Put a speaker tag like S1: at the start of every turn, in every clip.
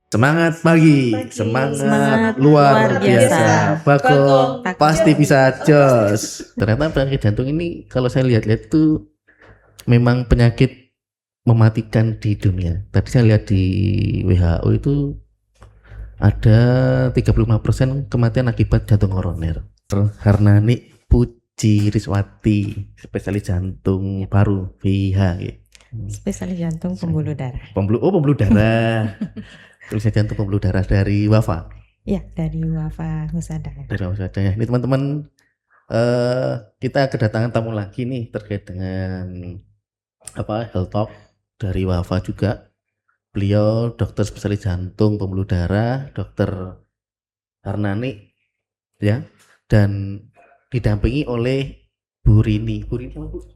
S1: Semangat pagi, semangat luar biasa. Bagong pasti bisa jos. Ternyata penyakit jantung ini kalau saya lihat-lihat itu memang penyakit mematikan di dunia. Tadi saya lihat di WHO itu ada 35% kematian akibat jantung koroner. Harnani Puji Riswati, spesialis jantung paru VIH.
S2: Spesialis jantung pembuluh darah.
S1: Pembuluh darah. Tulisnya jantung pembuluh darah dari Wafa.
S2: Iya, dari Wafa Husada.
S1: Dari Wafa Husada ya. Ini teman-teman, kita kedatangan tamu lagi nih terkait dengan health talk dari Wafa juga. Beliau dokter spesialis jantung pembuluh darah, Dokter Harnani ya, dan didampingi oleh Bu Rini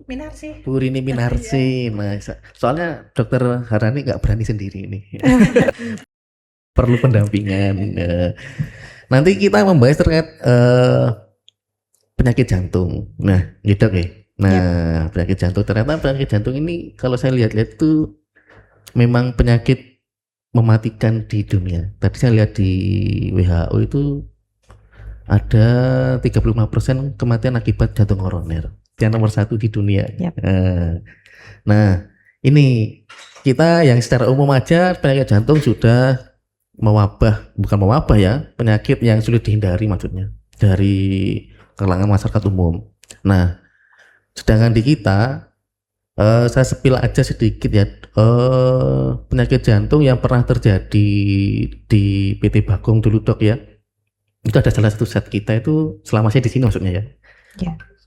S1: Minarsi. Nah, soalnya Dokter Harnani nggak berani sendiri ini. Perlu pendampingan. Nanti kita membahas terkait penyakit jantung. Nah, gitu ya. Nah, penyakit jantung, ternyata penyakit jantung ini kalau saya lihat-lihat itu memang penyakit mematikan di dunia. Tadi saya lihat di WHO itu ada 35% kematian akibat jantung koroner. Yang nomor 1 di dunia. Nah, ini kita yang secara umum aja penyakit jantung sudah bukan mewabah ya, penyakit yang sulit dihindari maksudnya dari kalangan masyarakat umum. Nah, sedangkan di kita saya sepil aja sedikit ya, penyakit jantung yang pernah terjadi di PT Bagong dulu dok ya, itu ada salah satu set kita itu selama saya di sini maksudnya ya,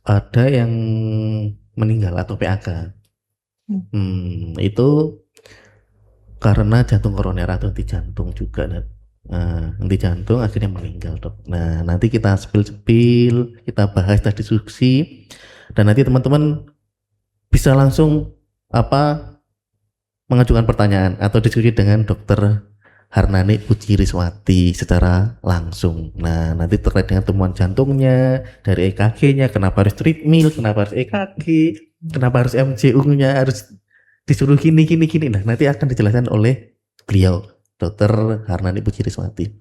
S1: ada yang meninggal atau PAK. Itu karena jantung koroner atau henti jantung juga. Henti jantung akhirnya meninggal dok. Nah, nanti kita sepil, kita bahas, kita diskusi, dan nanti teman-teman bisa langsung mengajukan pertanyaan atau diskusi dengan Dokter Harnani Puji Riswati secara langsung. Nah, nanti terkait dengan temuan jantungnya, dari EKG-nya, kenapa harus treadmill, kenapa harus EKG, kenapa harus MCU-nya, harus disuruh gini. Nah, nanti akan dijelaskan oleh beliau, Dokter Harnani Puji Riswati.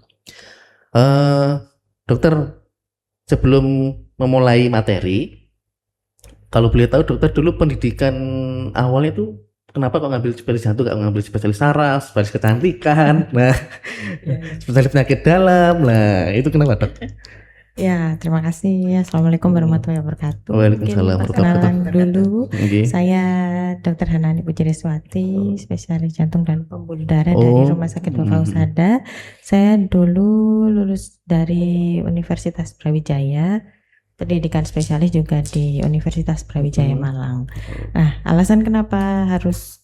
S1: Dokter, sebelum memulai materi, kalau boleh tahu dokter dulu pendidikan awalnya itu kenapa kok ngambil spesialis jantung, gak ngambil spesialis saraf, spesialis kecantikan, nah spesialis penyakit dalam, nah itu kenapa dok?
S2: Ya, terima kasih. Assalamualaikum warahmatullahi wabarakatuh.
S1: Waalaikumsalam.
S2: Perkenalan dulu, saya Dr. Harnani Puji Riswati, spesialis jantung dan pembuluh darah dari Rumah Sakit Wafa Husada. Saya dulu lulus dari Universitas Brawijaya, pendidikan spesialis juga di Universitas Brawijaya Malang. Nah, alasan kenapa harus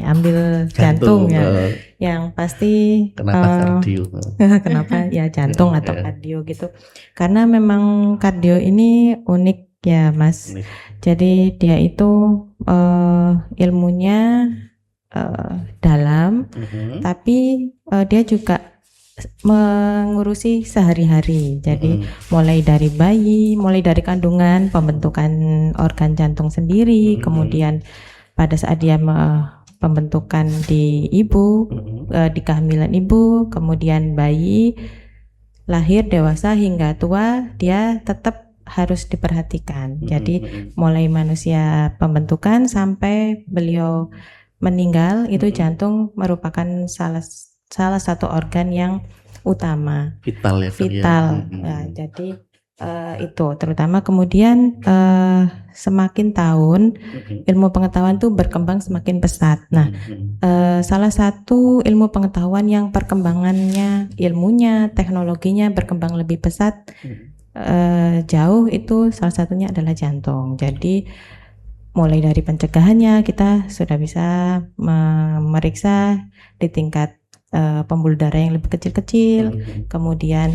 S2: ambil jantung ya, yang pasti
S1: kenapa kardio?
S2: Kenapa ya jantung atau kardio gitu? Karena memang kardio ini unik ya Mas. Jadi dia itu ilmunya dalam, tapi dia juga mengurusi sehari-hari. Jadi mulai dari bayi, mulai dari kandungan, pembentukan organ jantung sendiri, kemudian pada saat dia pembentukan di ibu, di kehamilan ibu, kemudian bayi lahir, dewasa hingga tua, dia tetap harus diperhatikan. Jadi mulai manusia pembentukan sampai beliau meninggal, itu jantung merupakan salah satu organ yang utama,
S1: vital.
S2: Nah, jadi itu terutama kemudian semakin tahun ilmu pengetahuan tuh berkembang semakin pesat. Nah, salah satu ilmu pengetahuan yang perkembangannya, ilmunya, teknologinya berkembang lebih pesat jauh, itu salah satunya adalah jantung. Jadi mulai dari pencegahannya kita sudah bisa memeriksa di tingkat pembuluh darah yang lebih kecil-kecil, kemudian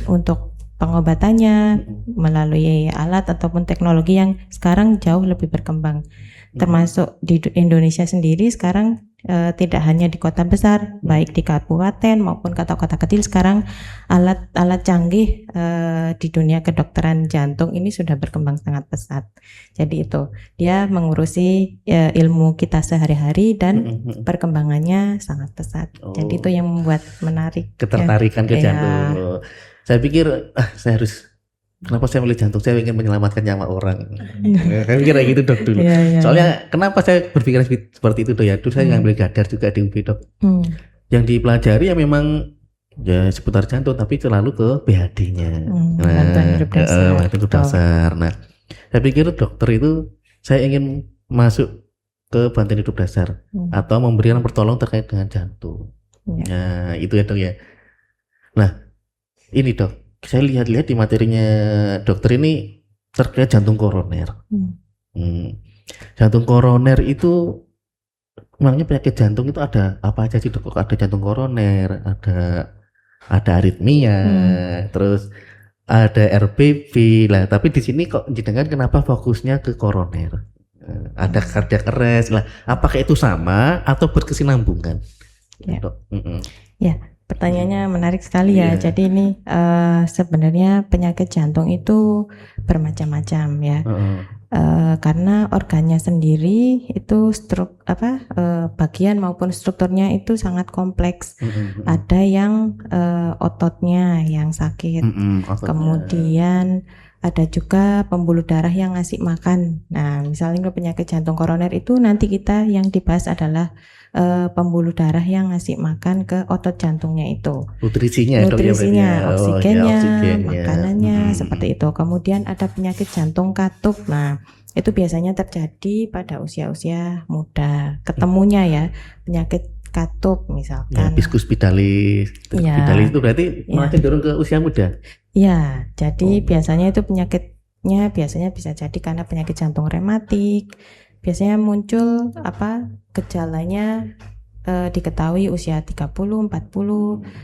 S2: untuk pengobatannya melalui alat ataupun teknologi yang sekarang jauh lebih berkembang. Termasuk di Indonesia sendiri sekarang tidak hanya di kota besar, baik di kabupaten maupun kota-kota kecil, sekarang alat-alat canggih di dunia kedokteran jantung ini sudah berkembang sangat pesat. Jadi itu dia mengurusi ilmu kita sehari-hari dan perkembangannya sangat pesat. Jadi itu yang membuat menarik.
S1: Ketertarikan ke jantung. Saya pikir saya harus, kenapa saya milih jantung? Saya ingin menyelamatkan nyawa orang. Saya pikir kayak gitu dok dulu. Soalnya kenapa saya berpikir seperti itu dok ya? Dulu saya ngambil gadar juga di UB dok. Yang dipelajari ya memang ya seputar jantung, tapi selalu ke BHD-nya. Bantuan hidup dasar. Nah, saya pikir dokter itu saya ingin masuk ke bantuan hidup dasar atau memberikan pertolongan terkait dengan jantung. Nah, itu ya dok ya. Nah, ini dok, saya lihat-lihat di materinya dokter ini terkait jantung koroner. Jantung koroner itu, memangnya penyakit jantung itu ada apa aja sih dok? Ada jantung koroner, ada aritmia, terus ada RPV lah. Tapi di sini kok jenengan kenapa fokusnya ke koroner? Ada cardiac arrest lah. Apakah itu sama atau berkesinambungan?
S2: Ya. Ya. Pertanyaannya menarik sekali ya. Jadi ini sebenarnya penyakit jantung itu bermacam-macam ya. Karena organnya sendiri itu bagian maupun strukturnya itu sangat kompleks. Ada yang ototnya yang sakit. Kemudian ada juga pembuluh darah yang ngasih makan. Nah, misalnya penyakit jantung koroner itu nanti kita yang dibahas adalah pembuluh darah yang ngasih makan ke otot jantungnya itu. Nutrisinya, oksigennya, makanannya, seperti itu. Kemudian ada penyakit jantung katup. Nah, itu biasanya terjadi pada usia-usia muda. Ketemunya ya penyakit katup misalkan.
S1: Piscus pidalis. Pidalis itu berarti malah cenderung ke usia muda.
S2: Ya, jadi biasanya itu penyakitnya biasanya bisa jadi karena penyakit jantung rematik. Biasanya muncul gejalanya diketahui usia 30, 40,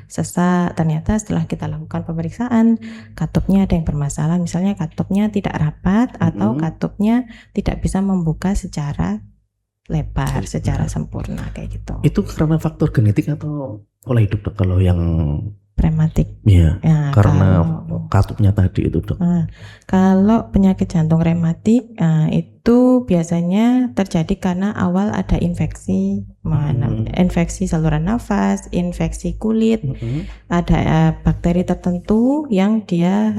S2: sesak. Ternyata setelah kita lakukan pemeriksaan, katupnya ada yang bermasalah. Misalnya katupnya tidak rapat atau katupnya tidak bisa membuka secara lebar, secara sempurna kayak gitu.
S1: Itu karena faktor genetik atau pola hidup dok kalau yang
S2: rematik?
S1: Iya, karena katupnya tadi itu dok.
S2: Kalau penyakit jantung rematik itu biasanya terjadi karena awal ada infeksi, infeksi saluran nafas, infeksi kulit, ada bakteri tertentu yang dia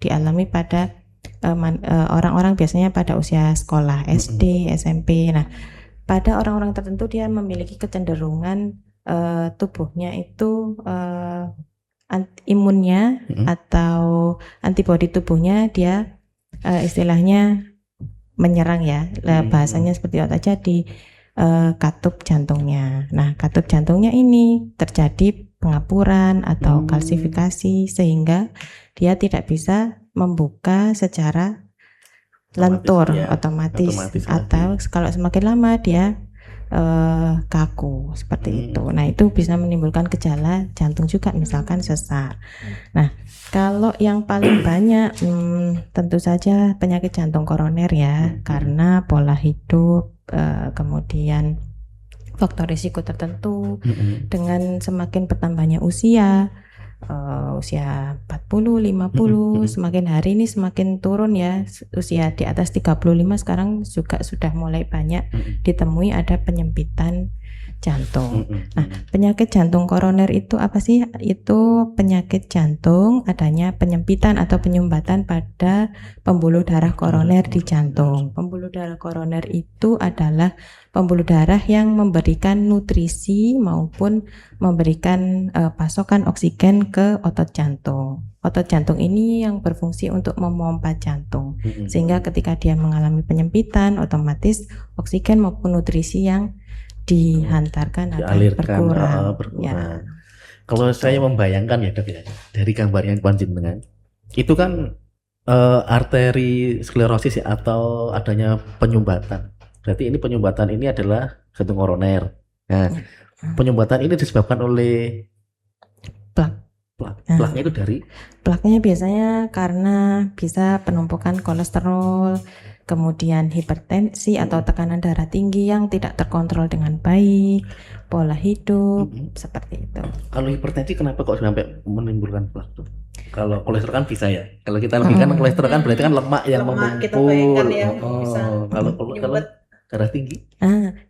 S2: dialami pada orang-orang biasanya pada usia sekolah SD, SMP. Nah, pada orang-orang tertentu dia memiliki kecenderungan tubuhnya itu imunnya atau antibodi tubuhnya dia istilahnya menyerang ya, bahasanya seperti itu aja di katup jantungnya. Nah, katup jantungnya ini terjadi pengapuran atau kalsifikasi sehingga dia tidak bisa membuka secara lentur otomatis atau kalau semakin lama dia kaku seperti itu. Nah, itu bisa menimbulkan gejala jantung juga, misalkan sesak. Nah, kalau yang paling banyak tentu saja penyakit jantung koroner ya, karena pola hidup, kemudian faktor risiko tertentu dengan semakin bertambahnya usia 40, 50, semakin hari ini semakin turun ya, usia di atas 35 sekarang juga sudah mulai banyak ditemui ada penyempitan jantung. Nah, penyakit jantung koroner itu apa sih? Itu penyakit jantung adanya penyempitan atau penyumbatan pada pembuluh darah koroner di jantung. Pembuluh darah koroner itu adalah pembuluh darah yang memberikan nutrisi maupun memberikan pasokan oksigen ke otot jantung. Otot jantung ini yang berfungsi untuk memompa jantung. Sehingga ketika dia mengalami penyempitan, otomatis oksigen maupun nutrisi yang dihantarkan akan berkurang. Ya.
S1: Kalau saya membayangkan ya dok ya, dari gambarnya panjenengan, itu kan arteri sklerosis atau adanya penyumbatan. Berarti ini penyumbatan ini adalah jantung koroner. Nah, penyumbatan ini disebabkan oleh Plaknya itu dari?
S2: Plaknya biasanya karena bisa penumpukan kolesterol, kemudian hipertensi atau tekanan darah tinggi yang tidak terkontrol dengan baik, pola hidup, seperti itu.
S1: Kalau hipertensi kenapa kok sampai menimbulkan plak tuh? Kalau kolesterol kan bisa ya. Kalau kita lebih kan kolesterol kan berarti kan lemak yang mengumpul. Kalau darah tinggi?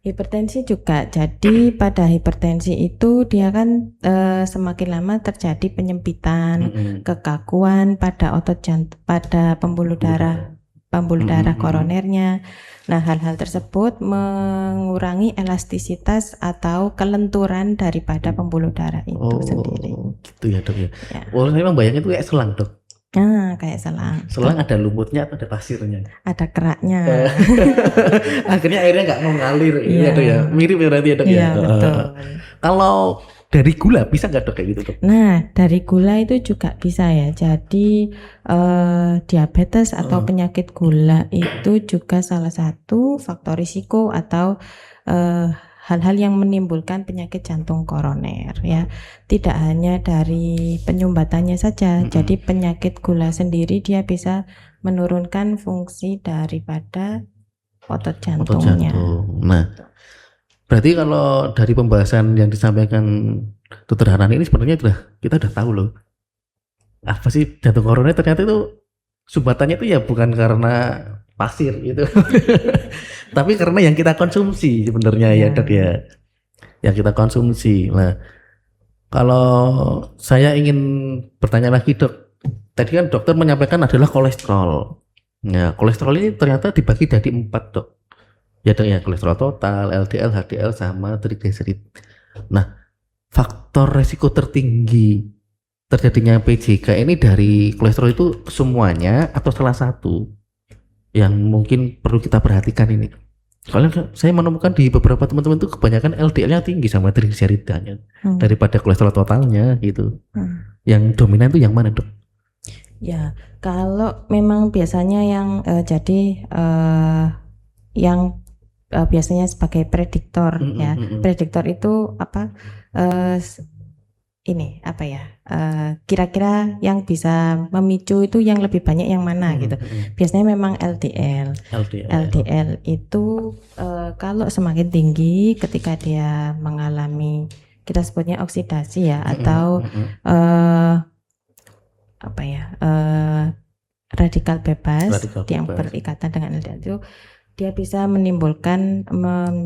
S2: Hipertensi juga. Jadi pada hipertensi itu dia kan semakin lama terjadi penyempitan, kekakuan pada otot jantung, pada pembuluh darah koronernya. Nah, hal-hal tersebut mengurangi elastisitas atau kelenturan daripada pembuluh darah itu sendiri.
S1: Gitu ya dok ya. Saya memang bayangin itu kayak selang dok.
S2: Kayak selang.
S1: Selang ada lumutnya atau ada pasirnya?
S2: Ada keraknya.
S1: Akhirnya airnya nggak mau ngalir. Iya dok ya. Mirip berarti ya dok ya.
S2: Iya betul.
S1: Kalau dari gula bisa nggak dok kayak gitu dok?
S2: Nah dari gula itu juga bisa ya. Jadi diabetes atau penyakit gula itu juga salah satu faktor risiko atau hal-hal yang menimbulkan penyakit jantung koroner ya. Tidak hanya dari penyumbatannya saja. Jadi penyakit gula sendiri dia bisa menurunkan fungsi daripada otot jantungnya.
S1: Nah, berarti kalau dari pembahasan yang disampaikan Dokter Hanani ini sebenarnya kita udah tahu loh. Apa sih jantung koroner? Ternyata itu sumbatannya itu ya bukan karena pasir gitu. Tapi karena yang kita konsumsi sebenarnya ya dok ya. Yang kita konsumsi. Nah, kalau saya ingin bertanya lagi dok. Tadi kan dokter menyampaikan adalah kolesterol. Ya, kolesterol ini ternyata dibagi jadi 4 dok. Ya dok ya, kolesterol total, LDL, HDL sama trigliserid. Nah, faktor resiko tertinggi terjadinya PJK ini dari kolesterol itu semuanya atau salah satu yang mungkin perlu kita perhatikan ini? Soalnya saya menemukan di beberapa teman-teman itu kebanyakan LDL-nya tinggi sama trigliseridnya daripada kolesterol totalnya gitu. Yang dominan itu yang mana dok?
S2: Ya, kalau memang biasanya yang biasanya sebagai prediktor ya. Prediktor itu apa? Kira-kira yang bisa memicu itu yang lebih banyak yang mana gitu. Biasanya memang LDL itu kalau semakin tinggi ketika dia mengalami, kita sebutnya oksidasi ya, atau radikal bebas yang berikatan dengan LDL itu, dia bisa menimbulkan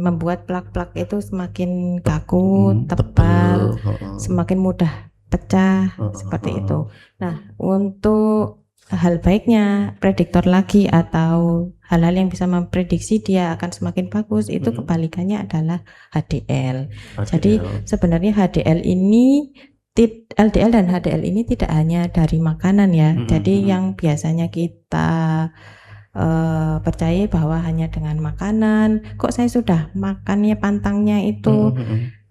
S2: membuat plak-plak itu semakin kaku, tebal, semakin mudah pecah seperti itu. Nah, untuk hal baiknya prediktor lagi atau hal-hal yang bisa memprediksi dia akan semakin bagus itu kebalikannya adalah HDL. Jadi sebenarnya LDL dan HDL ini tidak hanya dari makanan ya. Jadi yang biasanya kita percaya bahwa hanya dengan makanan, kok saya sudah makannya pantangnya itu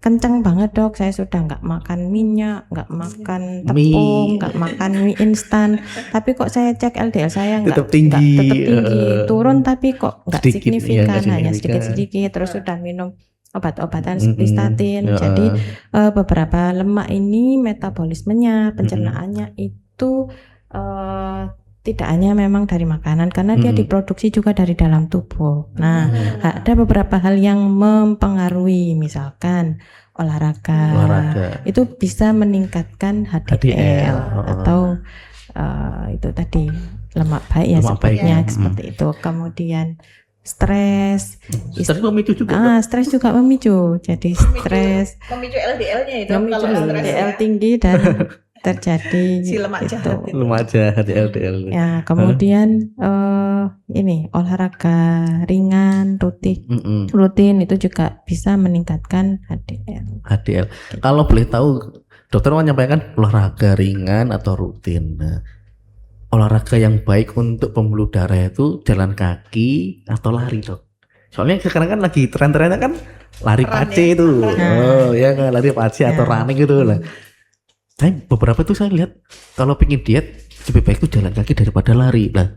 S2: kencang banget dok, saya sudah nggak makan minyak, nggak makan tepung, nggak makan mie instan, tapi kok saya cek LDL saya tetap tinggi, turun tapi kok nggak signifikan, hanya sedikit-sedikit, terus sudah minum obat-obatan seperti statin. Jadi beberapa lemak ini metabolismenya, pencernaannya itu tidak hanya memang dari makanan, karena dia diproduksi juga dari dalam tubuh. Nah, ada beberapa hal yang mempengaruhi, misalkan olahraga. Itu bisa meningkatkan HDL. Atau itu tadi lemak baik ya, sebutnya seperti itu. Kemudian stres memicu juga. Stres juga memicu. Jadi stres
S3: memicu LDL-nya itu,
S2: memicu LDL tinggi dan terjadi
S3: si lemak jahat
S1: LDL.
S2: Ya, kemudian olahraga ringan rutin itu juga bisa meningkatkan HDL.
S1: Kalau boleh tahu, dokter menyampaikan olahraga ringan atau rutin. Nah, olahraga yang baik untuk pembuluh darah itu jalan kaki atau lari dok? Soalnya sekarang kan lagi tren-trennya kan lari pace itu. Ya kan, lari pace atau running gitu lah. Saya beberapa tuh saya lihat kalau pengen diet lebih baik itu jalan kaki daripada lari lah.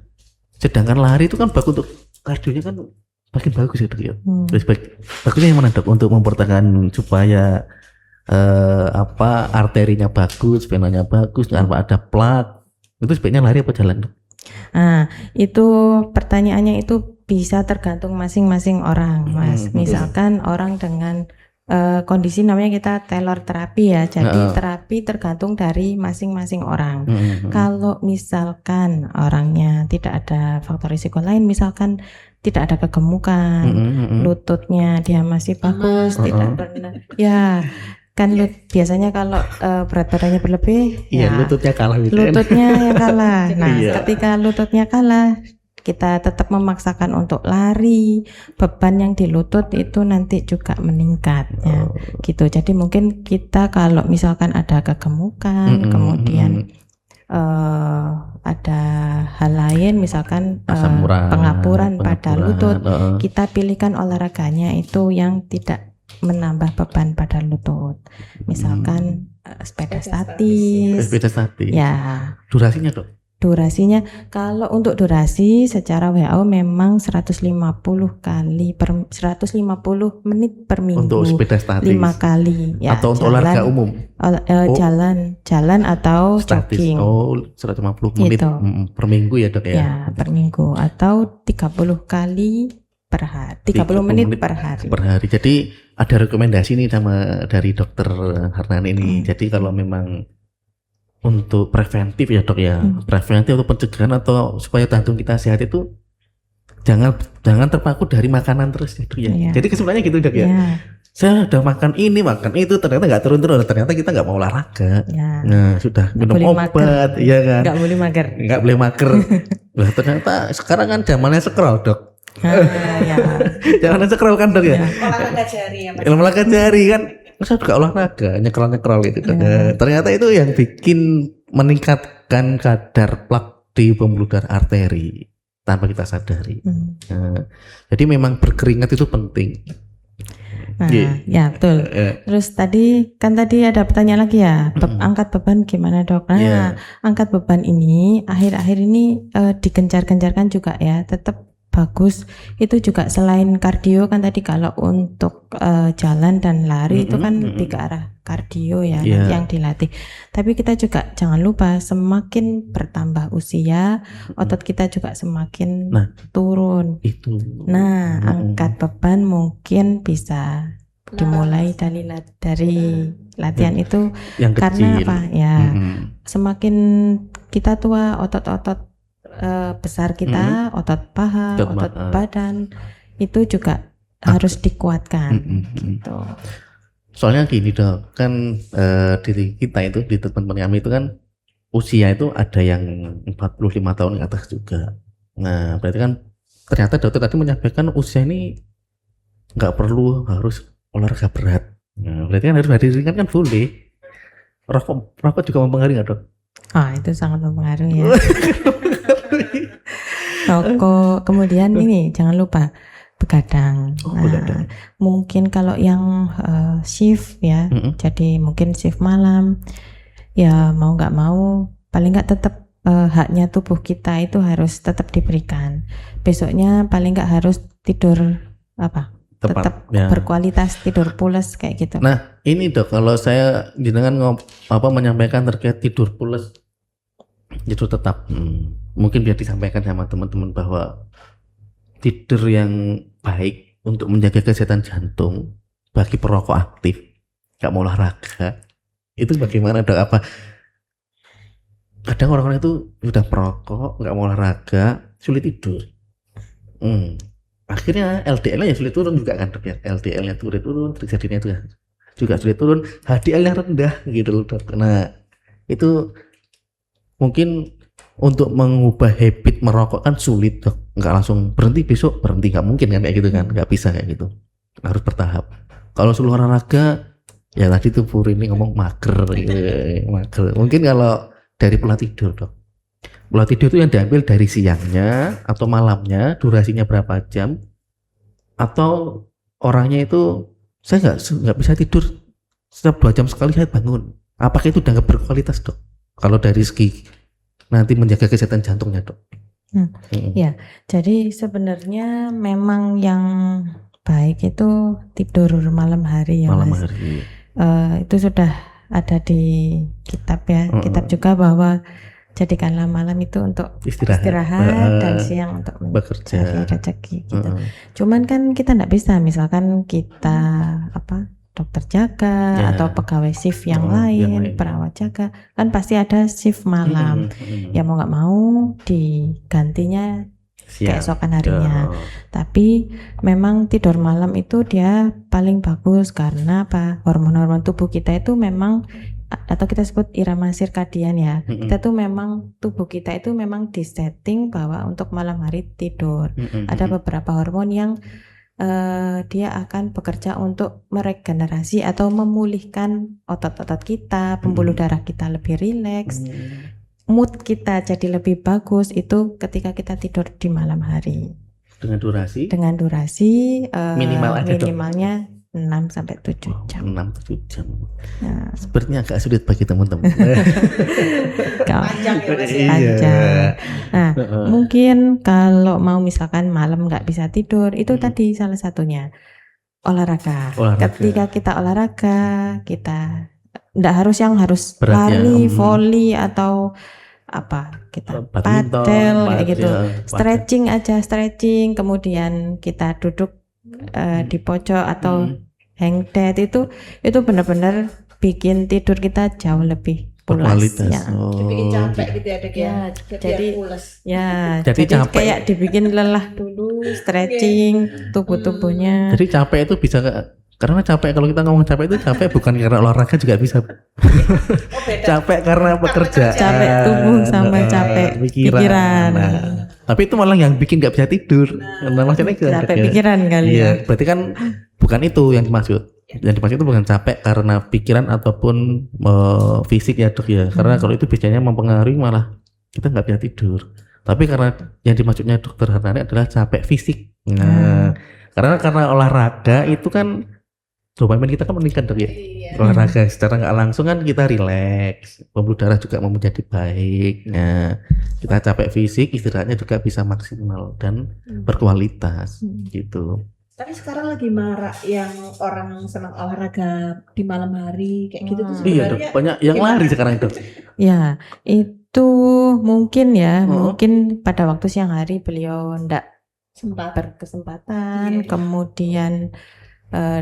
S1: Sedangkan lari itu kan bagus untuk kardionya, kan makin bagus ya dok ya. Bagusnya yang mana dok untuk mempertahankan supaya arterinya bagus, venanya bagus, tanpa ada plak, itu sebaiknya lari apa jalan, Dok?
S2: Itu pertanyaannya itu bisa tergantung masing-masing orang, Mas. Misalkan orang dengan kondisi namanya kita Taylor terapi ya. Jadi terapi tergantung dari masing-masing orang. Kalau misalkan orangnya tidak ada faktor risiko lain, misalkan tidak ada kegemukan, lututnya dia masih bagus, tidak pernah. Ya, kan biasanya kalau berat badannya berlebih,
S1: ya lututnya kalah gitu.
S2: Lututnya yang kalah. Nah, ketika lututnya kalah, kita tetap memaksakan untuk lari, beban yang di lutut itu nanti juga meningkat ya. Gitu. Jadi mungkin kita kalau misalkan ada kegemukan, kemudian ada hal lain misalkan pengapuran pada lutut, kita pilihkan olahraganya itu yang tidak menambah beban pada lutut. Misalkan sepeda statis. Ya.
S1: Durasinya, Dok?
S2: Durasinya kalau untuk durasi secara WHO memang 150 menit per minggu.
S1: Untuk sepeda statis
S2: 5 kali ya.
S1: Atau untuk olahraga umum?
S2: Jalan atau
S1: statis.
S2: jogging.
S1: 150 menit gitu. Per minggu ya, Dok ya?
S2: Ya, per minggu atau 30 kali per hari. 30 menit per hari.
S1: Per hari. Jadi ada rekomendasi nih dari Dokter Harnani ini. Jadi kalau memang untuk preventif ya, Dok ya, preventif atau pencegahan atau supaya jantung kita sehat itu jangan terpaku dari makanan terus ya, Dok ya. Jadi kesimpulannya gitu, Dok ya. Saya udah makan ini, makan itu, ternyata nggak turun-turun, ternyata kita nggak mau olahraga. Nah, sudah minum obat, ya kan?
S2: Nggak boleh mager.
S1: Nggak boleh mager. Lah ternyata sekarang kan zamannya scroll, Dok. Jangan scroll kan, Dok ya.
S3: Olahraga jari ya, Mas.
S1: Olahraga jari kan. Saya juga olahraga, nyekrol gitu kan. Ternyata itu yang bikin meningkatkan kadar plak di pembuluh darah arteri tanpa kita sadari. Jadi memang berkeringat itu penting.
S2: Nah, ya betul. Terus tadi ada pertanyaan lagi ya, angkat beban gimana, Dok? Nah, angkat beban ini akhir-akhir ini digencar-gencarkan juga ya, tetap bagus. Itu juga selain kardio kan tadi kalau untuk jalan dan lari itu kan lebih ke arah kardio ya yang dilatih. Tapi kita juga jangan lupa semakin bertambah usia otot kita juga semakin turun. Nah, angkat beban mungkin bisa dimulai dari latihan itu yang karena kecil. Apa ya? Semakin kita tua otot-otot besar kita, otot paha, otot badan itu juga harus dikuatkan gitu.
S1: Soalnya gini, Dok, kan diri kita itu di teman-teman kami itu kan usia itu ada yang 45 tahun ke atas juga. Nah, berarti kan ternyata dokter tadi menyampaikan usia ini nggak perlu harus olahraga berat. Nah, berarti kan harus hadir ringan kan boleh. Rokok juga mempengaruhi nggak, Dok?
S2: Itu sangat mempengaruhi ya. Rokok, kemudian ini jangan lupa begadang. Mungkin kalau yang shift ya, jadi mungkin shift malam, ya mau nggak mau, paling nggak tetap haknya tubuh kita itu harus tetap diberikan. Besoknya paling nggak harus tidur tetap berkualitas, tidur pules kayak gitu.
S1: Nah ini, Dok, kalau saya jenengan menyampaikan terkait tidur pules, tidur tetap, mungkin biar disampaikan sama teman-teman bahwa tidur yang baik untuk menjaga kesehatan jantung bagi perokok aktif, nggak mau olahraga, itu bagaimana, Dok? Apa kadang orang-orang itu sudah perokok, nggak mau olahraga, sulit tidur. Akhirnya LDL-nya sulit turun juga kan, Dok ya. LDL-nya turun, triglyceridnya itu juga sulit turun, HDL-nya rendah gitu loh, Dok. Nah, itu mungkin untuk mengubah habit merokok kan sulit, Dok. Nggak langsung berhenti besok berhenti, nggak mungkin kan kayak gitu kan, nggak bisa kayak gitu. Harus bertahap. Kalau suruh olahraga, ya tadi tuh Puri ini ngomong mager, mager. Mungkin kalau dari pola tidur, Dok. Pola tidur itu yang diambil dari siangnya atau malamnya, durasinya berapa jam, atau orangnya itu saya nggak bisa tidur setiap 2 jam sekali saya bangun. Apakah itu udah nggak berkualitas, Dok? Kalau dari segi nanti menjaga kesehatan jantungnya, Dok.
S2: Ya, jadi sebenarnya memang yang baik itu tidur malam hari ya,
S1: malam
S2: Mas.
S1: Hari.
S2: itu sudah ada di kitab ya, kitab juga bahwa jadikanlah malam itu untuk istirahat dan siang untuk
S1: bekerja,
S2: mencari rezeki gitu. Cuman kan kita enggak bisa, misalkan kita dokter jaga atau pegawai shift yang lain, perawat jaga, kan pasti ada shift malam. Ya mau nggak mau digantinya keesokan harinya. Tapi memang tidur malam itu dia paling bagus karena apa? Hormon-hormon tubuh kita itu memang, atau kita sebut irama sirkadian ya. Kita tuh memang, tubuh kita itu memang disetting bahwa untuk malam hari tidur. Ada beberapa hormon yang dia akan bekerja untuk meregenerasi atau memulihkan otot-otot kita, pembuluh darah kita lebih rileks, mood kita jadi lebih bagus itu ketika kita tidur di malam hari.
S1: Dengan durasi?
S2: Dengan durasi
S1: minimalnya
S2: 6-7 jam.
S1: 6-7 jam. Nah, sepertinya agak sulit bagi teman-teman.
S3: Panjang ya Mas ya.
S2: Panjang. Nah, mungkin kalau mau misalkan malam nggak bisa tidur, itu tadi salah satunya olahraga. Ketika kita olahraga, kita nggak harus lari, volley atau kita padel kayak gitu. Stretching, kemudian kita duduk di pojok atau hang dead, itu benar-benar bikin tidur kita jauh lebih pulas ya.
S3: Dibikin capek gitu ya,
S2: jadi
S3: pulas.
S2: Ya, jadi kayak dibikin lelah dulu, stretching tubuh-tubuhnya.
S1: Jadi capek itu bisa karena capek, kalau kita ngomong capek itu capek bukan karena olahraga juga bisa. Capek karena bekerja.
S2: Capek tubuh sama capek pikiran.
S1: Nah, tapi itu malah yang bikin nggak bisa tidur. Nah, maksudnya
S2: capek pikiran kali ya.
S1: Berarti kan bukan itu yang dimaksud. Yang dimaksud itu bukan capek karena pikiran ataupun fisik ya dok ya. Karena kalau itu biasanya mempengaruhi malah kita nggak bisa tidur. Tapi karena yang dimaksudnya dokter Hernani adalah capek fisik. Nah, karena olahraga itu kan dopamin kita kan meningkat dok ya. Olahraga secara nggak langsung kan kita rileks, pembuluh darah juga mau menjadi baik. Nah, kita capek fisik, istirahatnya juga bisa maksimal dan berkualitas gitu.
S3: Tapi sekarang lagi marak yang orang senang olahraga di malam hari kayak gitu tuh sebenarnya.
S1: Iya dok, banyak yang lari sekarang dok.
S2: Ya, itu mungkin mungkin pada waktu siang hari beliau ndak berkesempatan, kemudian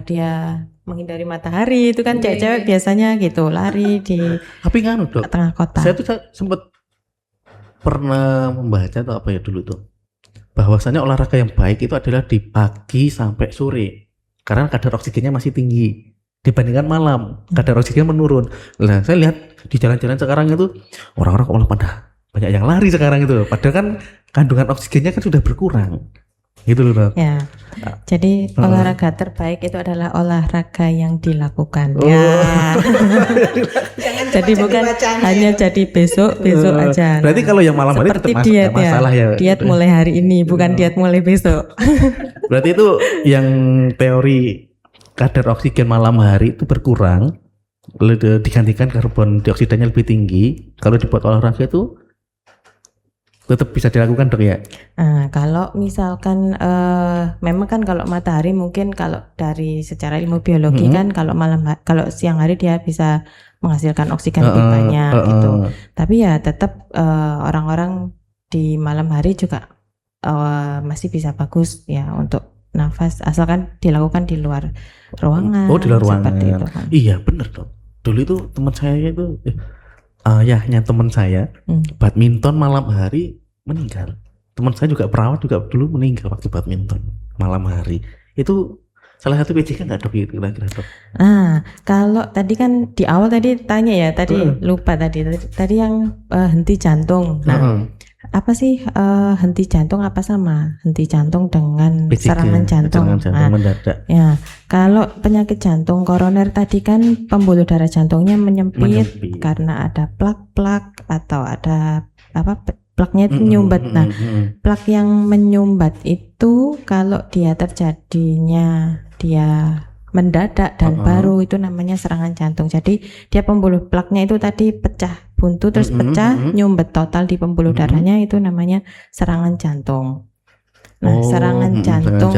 S2: dia menghindari matahari, itu kan cewek-cewek biasanya gitu lari di
S1: dok,
S2: tengah kota.
S1: Saya tuh sempat pernah membaca atau apa ya dulu tuh, bahwasanya olahraga yang baik itu adalah di pagi sampai sore karena kadar oksigennya masih tinggi dibandingkan malam, kadar oksigen menurun. Nah, saya lihat di jalan-jalan sekarang itu orang-orang malah pada banyak yang lari sekarang itu, padahal kan kandungan oksigennya kan sudah berkurang. Gitu loh dok.
S2: Ya, jadi olahraga terbaik itu adalah olahraga yang dilakukan. Jadi bukan hanya jadi besok aja.
S1: Berarti kalau yang malam hari
S2: seperti diet masalah ya. Diet mulai hari ini, bukan diet mulai besok.
S1: Berarti itu yang teori kadar oksigen malam hari itu berkurang, digantikan karbon dioksidannya lebih tinggi. Kalau dibuat olahraga itu tetap bisa dilakukan dok ya?
S2: Nah, kalau misalkan memang kan kalau matahari mungkin kalau dari secara ilmu biologi kan kalau siang hari dia bisa menghasilkan oksigen lebih banyak gitu. Tapi ya tetap orang-orang di malam hari juga masih bisa bagus ya untuk nafas, asalkan dilakukan di luar ruangan.
S1: Di luar ruangan.
S2: Seperti itu kan.
S1: Iya benar dok. Dulu itu teman saya itu teman saya badminton malam hari meninggal. Teman saya juga perawat juga dulu meninggal waktu badminton malam hari. Itu salah satu PJK nggak dok itu kira-kira dok?
S2: Kalau tadi kan di awal tadi tanya ya, lupa tadi yang henti jantung. Nah, apa sih henti jantung apa sama henti jantung dengan
S1: PJK,
S2: serangan jantung?
S1: Mendadak.
S2: Ya, kalau penyakit jantung koroner tadi kan pembuluh darah jantungnya menyempit karena ada plak-plak atau ada plaknya itu menyumbat. Nah, plak yang menyumbat itu kalau dia terjadinya dia mendadak dan baru itu namanya serangan jantung. Jadi dia pembuluh plaknya itu tadi pecah, buntu terus pecah, nyumbat total di pembuluh darahnya itu namanya serangan jantung. Nah, serangan jantung.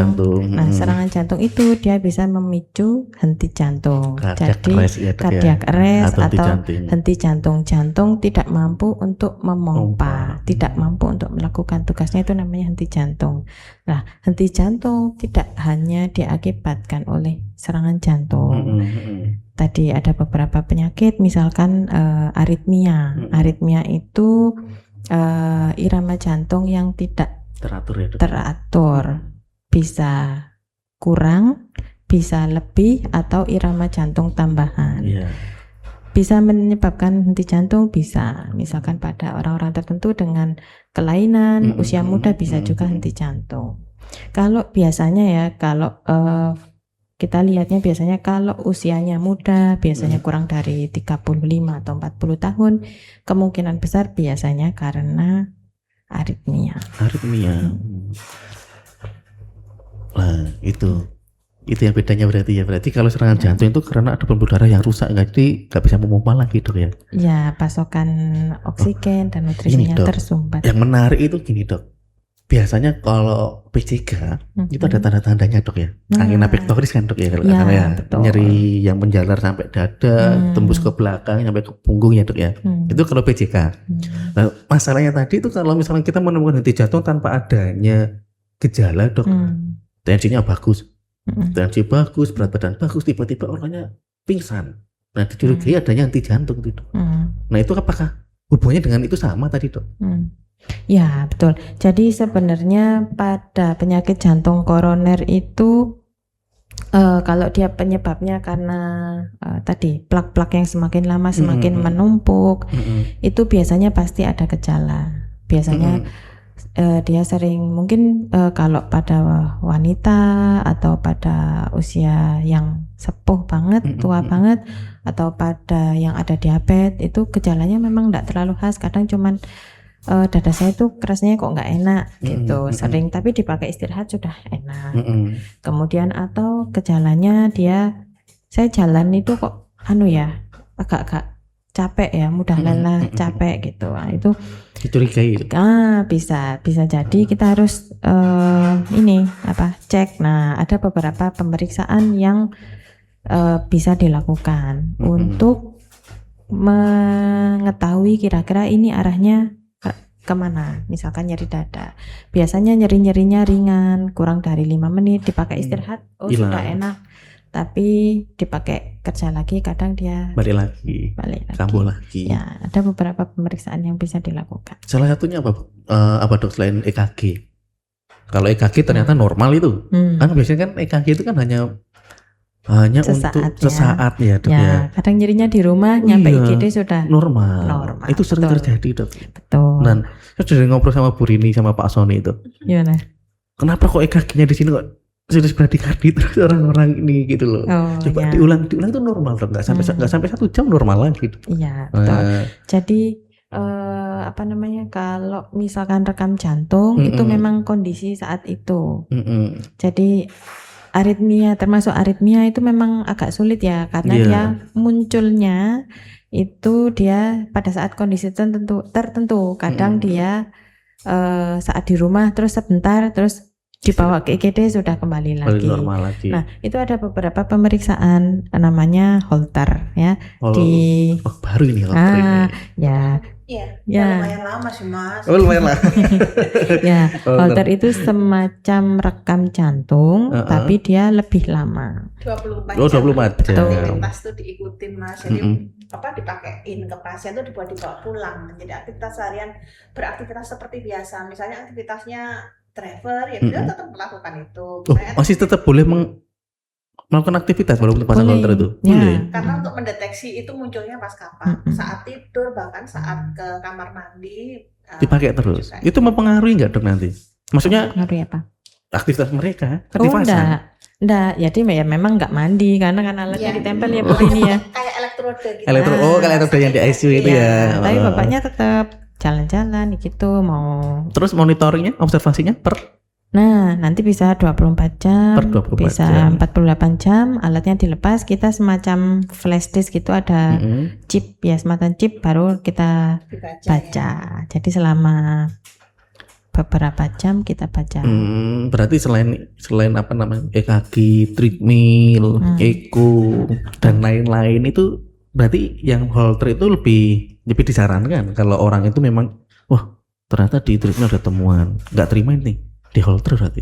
S2: Nah,
S1: Mm.
S2: serangan jantung itu dia bisa memicu henti jantung.
S1: Cardiac
S2: Jadi
S1: arrest ya, Dok, ya.
S2: cardiac arrest
S1: Atau henti
S2: atau
S1: jantung.
S2: henti jantung. Jantung tidak mampu untuk
S1: Memompa.
S2: memompa, tidak mampu untuk melakukan tugasnya, itu namanya henti jantung. Nah, henti jantung tidak hanya diakibatkan oleh serangan jantung. Tadi ada beberapa penyakit, misalkan aritmia. Aritmia itu irama jantung yang tidak
S1: Teratur ya, Dok.
S2: teratur, bisa kurang, bisa lebih, atau irama jantung tambahan.
S1: Iya.
S2: Bisa menyebabkan henti jantung, bisa. Misalkan pada orang-orang tertentu dengan kelainan usia muda bisa juga henti jantung. Kalau biasanya ya, kalau kita lihatnya biasanya kalau usianya muda, biasanya kurang dari 35 atau 40 tahun, kemungkinan besar biasanya karena aritmia.
S1: Aritmia. Nah, itu yang bedanya berarti ya. Berarti kalau serangan jantung itu karena ada pembuluh darah yang rusak, jadi nggak bisa memompa lagi, Dok ya.
S2: Ya, pasokan oksigen dan nutrisinya
S1: Dok.
S2: tersumbat.
S1: Yang menarik itu gini, Dok. Biasanya kalau PCK itu ada tanda-tandanya, Dok ya. Angina pectoris kan, Dok ya, kalau
S2: Ya,
S1: ya.
S2: betul.
S1: Nyeri yang menjalar sampai dada, tembus ke belakang sampai ke punggung ya, Dok ya. Itu kalau PCK. Nah, masalahnya tadi itu kalau misalnya kita menemukan henti jantung tanpa adanya gejala, Dok. Tensinya bagus. Tensi bagus, berat badan bagus, tiba-tiba orangnya pingsan. Nah, dicurigai adanya henti jantung itu, Dok. Nah, itu apakah hubungannya dengan itu sama tadi, Dok?
S2: Ya, betul. Jadi sebenarnya pada penyakit jantung koroner itu kalau dia penyebabnya karena tadi plak-plak yang semakin lama semakin menumpuk, itu biasanya pasti ada gejala. Biasanya dia sering mungkin kalau pada wanita atau pada usia yang sepuh banget, tua banget, atau pada yang ada diabetes, itu gejalanya memang tidak terlalu khas. Kadang cuman dada saya itu rasanya kok nggak enak gitu, sering, tapi dipakai istirahat sudah enak. Kemudian atau gejalanya saya jalan itu kok agak capek ya, mudah lelah, capek gitu. Nah, itu
S1: dicurigai.
S2: Bisa jadi kita harus cek. Nah, ada beberapa pemeriksaan yang bisa dilakukan untuk mengetahui kira-kira ini arahnya kemana. Misalkan nyeri dada, biasanya nyerinya ringan, kurang dari 5 menit, dipakai istirahat, sudah enak. Tapi dipakai kerja lagi, kadang dia
S1: balik lagi. Kambuh lagi.
S2: Ya, ada beberapa pemeriksaan yang bisa dilakukan.
S1: Salah satunya apa Dok, selain EKG? Kalau EKG ternyata normal itu. Kan biasanya kan EKG itu kan hanya
S2: sesaat,
S1: untuk sesaat ya, Dok ya.
S2: Kadang nyerinya di rumah, nyampe IGD sudah
S1: normal. Itu sering terjadi, Dok. Betul. Dan saya sudah ngobrol sama Bu Rini sama Pak Sony itu.
S2: Gimana?
S1: Kenapa kok EKG-nya di sini kok serius bradikardi terus orang-orang ini gitu loh. Coba diulang itu normal, Dok. Nggak sampai 1 jam normal lagi.
S2: Iya, betul. Jadi kalau misalkan rekam jantung itu memang kondisi saat itu. Jadi termasuk aritmia itu memang agak sulit ya, karena dia munculnya itu dia pada saat kondisi tertentu. Kadang dia saat di rumah terus sebentar terus dibawa ke IGD sudah kembali lagi.
S1: Normal lagi.
S2: Nah, itu ada beberapa pemeriksaan namanya Holter ya.
S1: Baru ini Holter ini.
S3: Ya, lumayan lama sih, Mas.
S1: Lumayan lah.
S2: Ya, Holter itu semacam rekam jantung, tapi dia lebih lama.
S3: 24
S1: jam.
S3: Aktivitas tuh diikutin, Mas. Jadi dipakein ke pasien tuh dibawa pulang. Jadi aktivitas harian beraktivitas seperti biasa. Misalnya aktivitasnya driver, ya dia tetap melakukan itu.
S1: Masih tetap boleh melakukan aktivitas walaupun pasang Holter itu?
S2: Boleh.
S3: Karena untuk mendeteksi itu munculnya pas kapan, saat tidur, bahkan saat ke kamar mandi
S1: dipakai terus. Itu mempengaruhi nggak, Dok, nanti? Maksudnya
S2: mempengaruhi apa?
S1: Aktivitas mereka kan dipasang.
S2: Enggak, jadi ya memang nggak mandi karena kan alatnya ditempel ya Bu ini ya.
S3: Kayak elektroda gitu.
S1: Kayak elektroda yang di ICU itu ya.
S2: Tapi bapaknya tetap jalan-jalan gitu mau.
S1: Terus monitoringnya, observasinya
S2: nanti bisa 24 jam, bisa 48 jam, alatnya dilepas, kita semacam flash disk gitu, ada chip ya, semacam chip baru kita baca. Jadi selama beberapa jam kita baca.
S1: Berarti selain apa namanya EKG, treadmill, echo dan lain-lain itu berarti yang Holter itu lebih disarankan kalau orang itu memang wah ternyata di treadmill ada temuan, nggak terima ini di Holter berarti.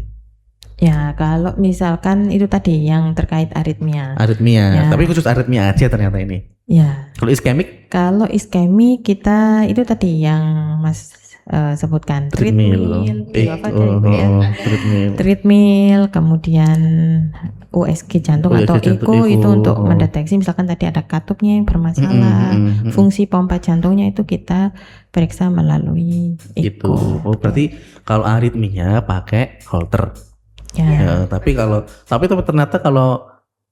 S2: Ya kalau misalkan itu tadi yang terkait aritmia.
S1: Aritmia, tapi khusus aritmia aja ternyata ini.
S2: Ya.
S1: Kalau iskemik?
S2: Kalau iskemik kita itu tadi yang Mas sebutkan treadmill, treadmill, kemudian USG jantung atau echo itu untuk mendeteksi misalkan tadi ada katupnya yang bermasalah, fungsi pompa jantungnya itu kita periksa melalui echo.
S1: Gitu. Oh berarti kalau aritminya pakai Holter. Ya, tapi ternyata kalau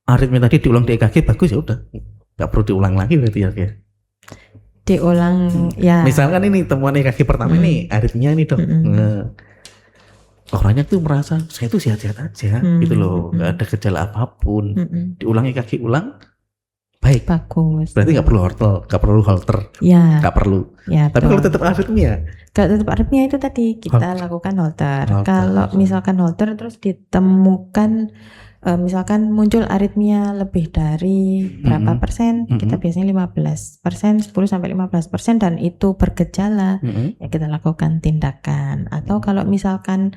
S1: aritmia tadi diulang di EKG bagus ya udah, nggak perlu diulang lagi berarti ya.
S2: Diulang ya.
S1: Misalkan ini temuan EKG pertama ini aritmia nih dok. Orangnya tuh merasa saya tuh sehat-sehat aja gitu loh, nggak ada gejala apapun. Diulang EKG ulang baik.
S2: Bagus.
S1: Berarti nggak perlu Holter.
S2: Ya.
S1: Nggak perlu.
S2: Ya,
S1: tapi kalau tetap aritmia.
S2: Kalau tetap aritmia itu tadi kita lakukan Holter. Kalau misalkan Holter terus ditemukan misalkan muncul aritmia lebih dari berapa persen, kita biasanya 15%, 10-15% dan itu bergejala, ya kita lakukan tindakan. Atau kalau misalkan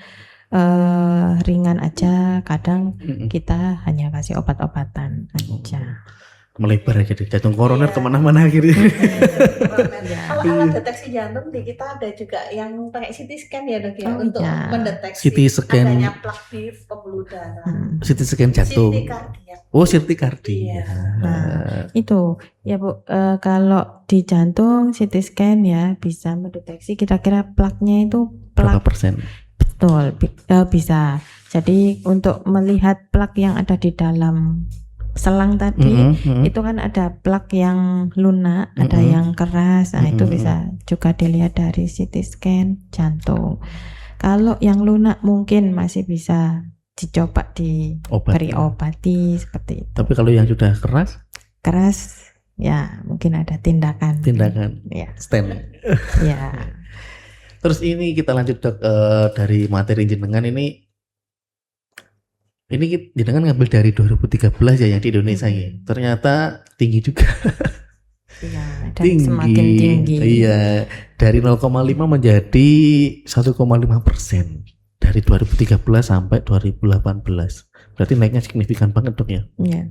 S2: ringan aja, kadang kita hanya kasih obat-obatan aja.
S1: Melebar aja deh, jantung koroner kemana-mana akhirnya.
S3: Kalau alat deteksi jantung di kita ada juga yang pakai CT scan ya dok ya, untuk mendeteksi
S1: CT scan
S3: adanya plak di pembuluh darah.
S1: CT scan jantung.
S3: CT kardiak.
S1: Oh CT kardiak.
S2: Nah itu ya Bu, kalau di jantung CT scan ya bisa mendeteksi kira-kira plaknya itu
S1: berapa persen?
S2: Betul, bisa. Jadi untuk melihat plak yang ada di dalam selang tadi itu kan ada plak yang lunak, ada yang keras. Nah itu bisa juga dilihat dari CT scan jantung. Kalau yang lunak mungkin masih bisa dicoba diberi obati seperti itu.
S1: Tapi kalau yang sudah keras
S2: ya mungkin ada tindakan ya.
S1: Stand.
S2: Ya.
S1: Terus ini kita lanjut dok, dari materi jenengan ini jenengan ngambil dari 2013 ya yang di Indonesia ya. Ternyata tinggi juga.
S2: Iya, dan semakin tinggi.
S1: Iya, dari 0,5 menjadi 1,5% dari 2013 sampai 2018. Berarti naiknya signifikan banget dok ya.
S2: Iya.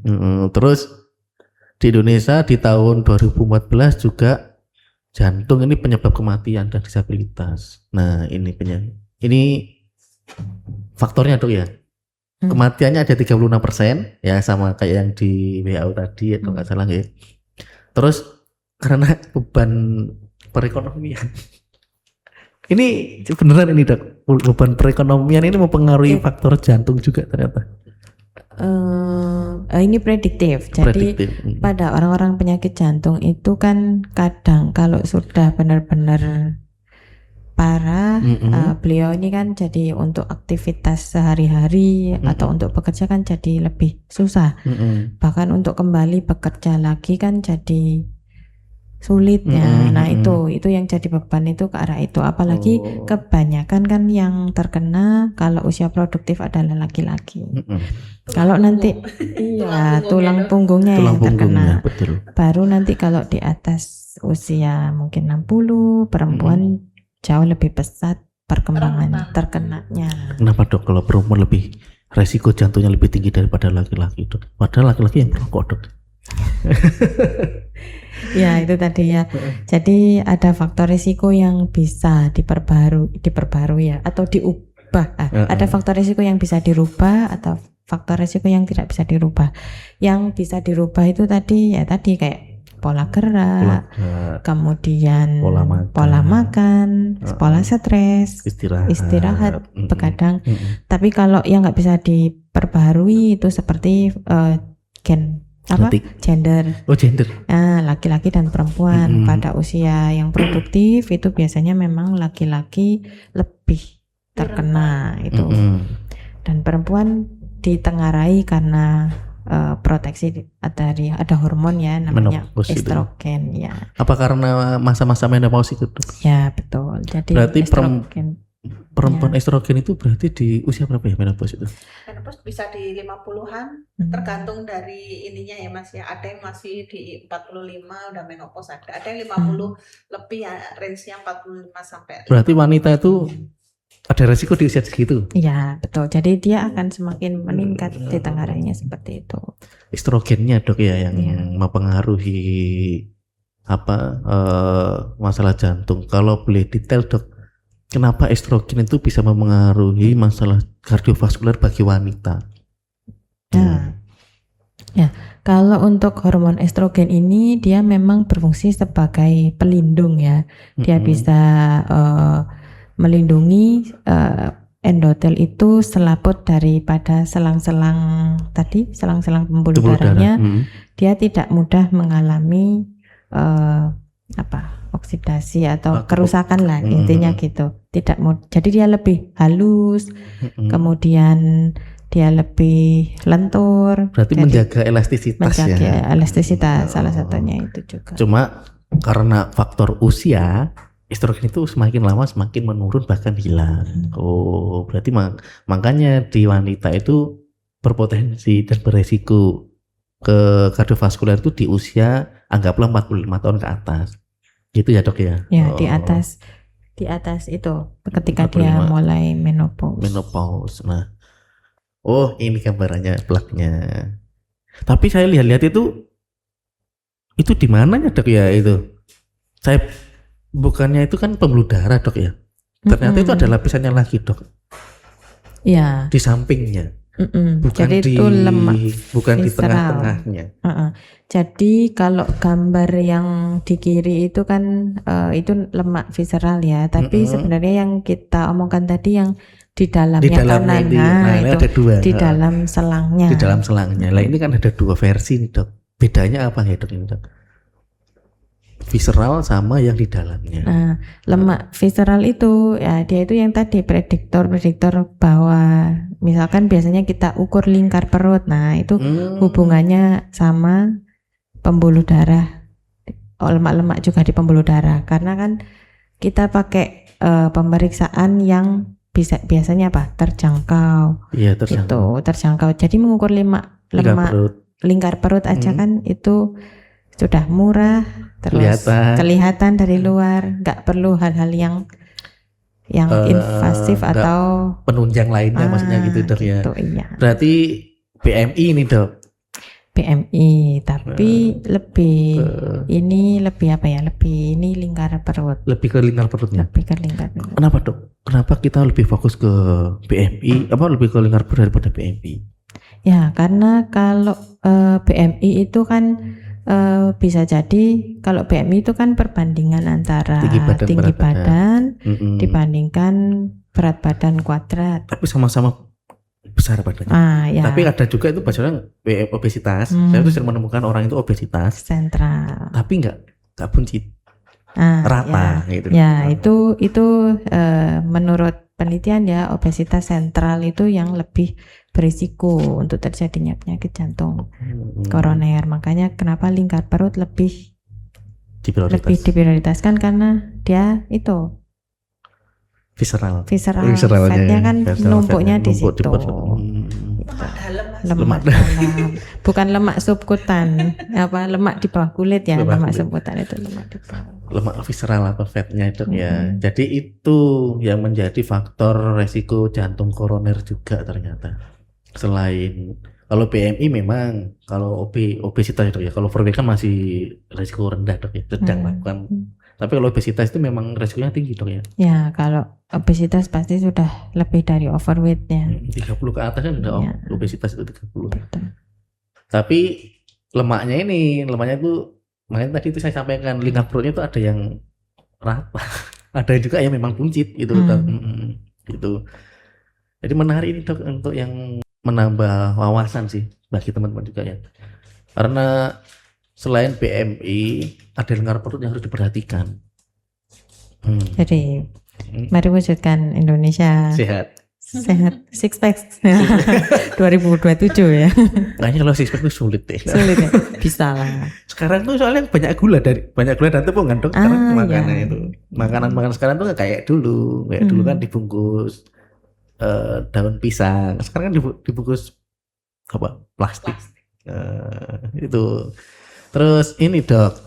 S1: Terus di Indonesia di tahun 2014 juga jantung ini penyebab kematian dan disabilitas. Nah, ini faktornya dok ya. Kematiannya ada 36% ya, sama kayak yang di WHO tadi atau nggak salah ya. Terus karena beban perekonomian. Ini beneran ini dok, beban perekonomian ini mempengaruhi faktor jantung juga ternyata.
S2: Ini prediktif. Jadi pada orang-orang penyakit jantung itu kan kadang kalau sudah benar-benar parah, beliau ini kan jadi untuk aktivitas sehari-hari atau untuk bekerja kan jadi lebih susah. Bahkan untuk kembali bekerja lagi kan jadi sulit ya. Nah itu yang jadi beban itu ke arah itu. Apalagi kebanyakan kan yang terkena kalau usia produktif adalah laki-laki. Kalau nanti tulang punggungnya yang terkena.
S1: Betul.
S2: Baru nanti kalau di atas usia mungkin 60, perempuan jauh lebih pesat perkembangan terkenanya.
S1: Kenapa dok kalau perempuan lebih resiko jantungnya lebih tinggi daripada laki-laki dok? Padahal laki-laki yang merokok dok.
S2: Ya itu tadi ya. Jadi ada faktor risiko yang bisa diperbarui ya atau diubah. Ada faktor risiko yang bisa dirubah atau faktor risiko yang tidak bisa dirubah. Yang bisa dirubah itu tadi kayak pola gerak, kemudian pola makan, pola stres, istirahat begadang. Tapi kalau yang nggak bisa diperbaharui itu seperti gender.
S1: Gender.
S2: Nah, laki-laki dan perempuan pada usia yang produktif itu biasanya memang laki-laki lebih terkena itu. Dan perempuan ditengarai karena proteksi dari ada hormon ya namanya estrogen ya.
S1: Apa karena masa-masa menopause itu?
S2: Ya betul. Jadi
S1: berarti perempuan estrogen itu berarti di usia berapa ya menopause itu?
S3: Menopause bisa di 50-an, tergantung dari ininya ya Mas ya. Ada yang masih di 45 udah menopause, ada yang 50 lebih ya, range-nya 45 sampai
S1: Berarti wanita itu ada resiko di usia segitu.
S2: Iya, betul. Jadi dia akan semakin meningkat ditengarai seperti itu.
S1: Estrogennya dok ya yang
S2: Iya.
S1: mempengaruhi masalah jantung. Kalau boleh detail dok, kenapa estrogen itu bisa mempengaruhi masalah kardiovaskular bagi wanita?
S2: Nah, ya kalau untuk hormon estrogen ini dia memang berfungsi sebagai pelindung ya. Dia bisa melindungi endotel itu selaput daripada selang-selang tadi, selang-selang pembuluh darahnya. Dia tidak mudah mengalami oksidasi atau kerusakan lah intinya gitu. Tidak jadi dia lebih halus, kemudian dia lebih lentur.
S1: Berarti menjaga elastisitas
S2: ya. Elastisitas salah satunya itu juga.
S1: Cuma karena faktor usia, estrogen itu semakin lama semakin menurun bahkan hilang. Oh, berarti makanya di wanita itu berpotensi dan beresiko ke kardiovaskular itu di usia anggaplah 45 tahun ke atas. Gitu ya dok ya?
S2: Ya, di atas itu ketika 45. Dia mulai menopause.
S1: Nah, oh ini gambarannya plaknya. Tapi saya lihat-lihat itu di mananya dok ya itu? Saya bukannya itu kan pembuluh darah dok ya? Ternyata itu ada lapisannya lagi dok.
S2: Iya.
S1: Di sampingnya. Bukan
S2: jadi itu lemak,
S1: bukan di tengah-tengahnya.
S2: Jadi kalau gambar yang di kiri itu kan itu lemak visceral ya. Tapi sebenarnya yang kita omongkan tadi yang di dalamnya kanan, itu
S1: ada dua.
S2: Di dalam selangnya.
S1: Di dalam selangnya. Lah ini kan ada dua versi nih dok. Bedanya apa ya dok ini dok? Visceral sama yang di dalamnya.
S2: Nah, lemak visceral itu ya dia itu yang tadi prediktor bahwa misalkan biasanya kita ukur lingkar perut. Nah, itu hubungannya sama pembuluh darah. Lemak-lemak juga di pembuluh darah karena kan kita pakai pemeriksaan yang biasanya terjangkau.
S1: Iya, terjangkau.
S2: Itu terjangkau. Jadi mengukur lemak lingkar perut aja kan itu sudah murah, terus kelihatan dari luar, nggak perlu hal-hal yang invasif atau
S1: penunjang lainnya, maksudnya gitu dok ya.
S2: Gitu, iya.
S1: Berarti BMI ini dok.
S2: BMI, tapi lebih ini lingkar perut.
S1: Lebih ke lingkar perutnya.
S2: Lebih ke lingkar perut.
S1: Kenapa dok? Kenapa kita lebih fokus ke BMI? Lebih ke lingkar perut daripada BMI?
S2: Ya, karena kalau BMI itu kan bisa jadi kalau BMI itu kan perbandingan antara tinggi badan dibandingkan berat badan kuadrat.
S1: Tapi sama-sama besar badannya.
S2: Ya.
S1: Tapi ada juga itu bahasanya obesitas. Saya tuh sering menemukan orang itu obesitas
S2: sentral.
S1: Tapi nggak buncit. Rata gitu.
S2: Ya, itu menurut penelitian ya obesitas sentral itu yang lebih berisiko untuk terjadinya penyakit jantung koroner. Makanya kenapa lingkar perut lebih diprioritaskan karena dia itu
S1: visceral.
S2: Fatnya kan numpuknya di situ. Lemak dalam. Bukan lemak subkutan. Lemak di bawah kulit ya. Lemak subkutan itu lemak di bawah.
S1: Lemak visceral atau fatnya itu ya. Jadi itu yang menjadi faktor resiko jantung koroner juga ternyata. Selain kalau BMI memang kalau obesitas itu ya, kalau overweight kan masih resiko rendah dok ya, sedang lakukan. Tapi kalau obesitas itu memang resikonya tinggi dok ya. Ya,
S2: kalau obesitas pasti sudah lebih dari overweight ya.
S1: 30 ke atas kan udah obesitas itu 30. Betul. Tapi lemaknya itu makanya tadi itu saya sampaikan lingkar perutnya itu ada yang rata, ada juga yang memang buncit gitu dok. Gitu. Jadi menarik ini dok untuk yang menambah wawasan sih bagi teman-teman juga ya. Karena selain BMI ada lingkar perut yang harus diperhatikan.
S2: Jadi mari wujudkan Indonesia Sehat, six pack 2027 ya.
S1: Kayaknya kalau six pack itu sulit deh.
S2: Sulit ya. Bisa lah.
S1: Sekarang tuh soalnya banyak gula dan tepung kan dok. Sekarang makanan
S2: iya.
S1: itu makanan sekarang tuh nggak kayak dulu. Kayak dulu kan dibungkus daun pisang. Sekarang kan dibungkus apa plastik. Itu. Terus ini dok.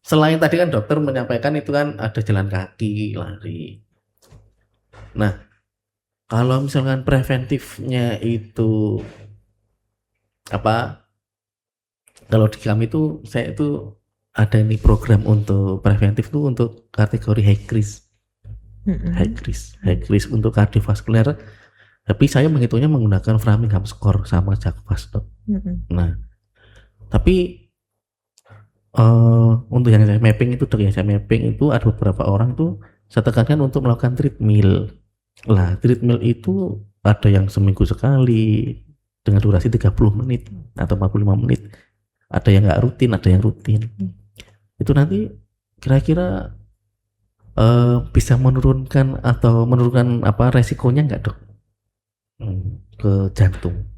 S1: Selain tadi kan dokter menyampaikan itu kan ada jalan kaki, lari. Nah, kalau misalkan preventifnya itu apa? Kalau di kami itu saya itu ada ini program untuk preventif tuh untuk kategori high risk. High risk untuk kardiovaskuler. Tapi saya menghitungnya menggunakan Framingham score sama JAK-FAST. Nah, tapi untuk yang saya mapping itu dok ya, saya mapping itu ada beberapa orang tuh saya tekankan untuk melakukan treadmill. Lah, treadmill itu ada yang seminggu sekali dengan durasi 30 menit atau 45 menit. Ada yang nggak rutin, ada yang rutin. Itu nanti kira-kira bisa menurunkan apa resikonya nggak dok ke jantung?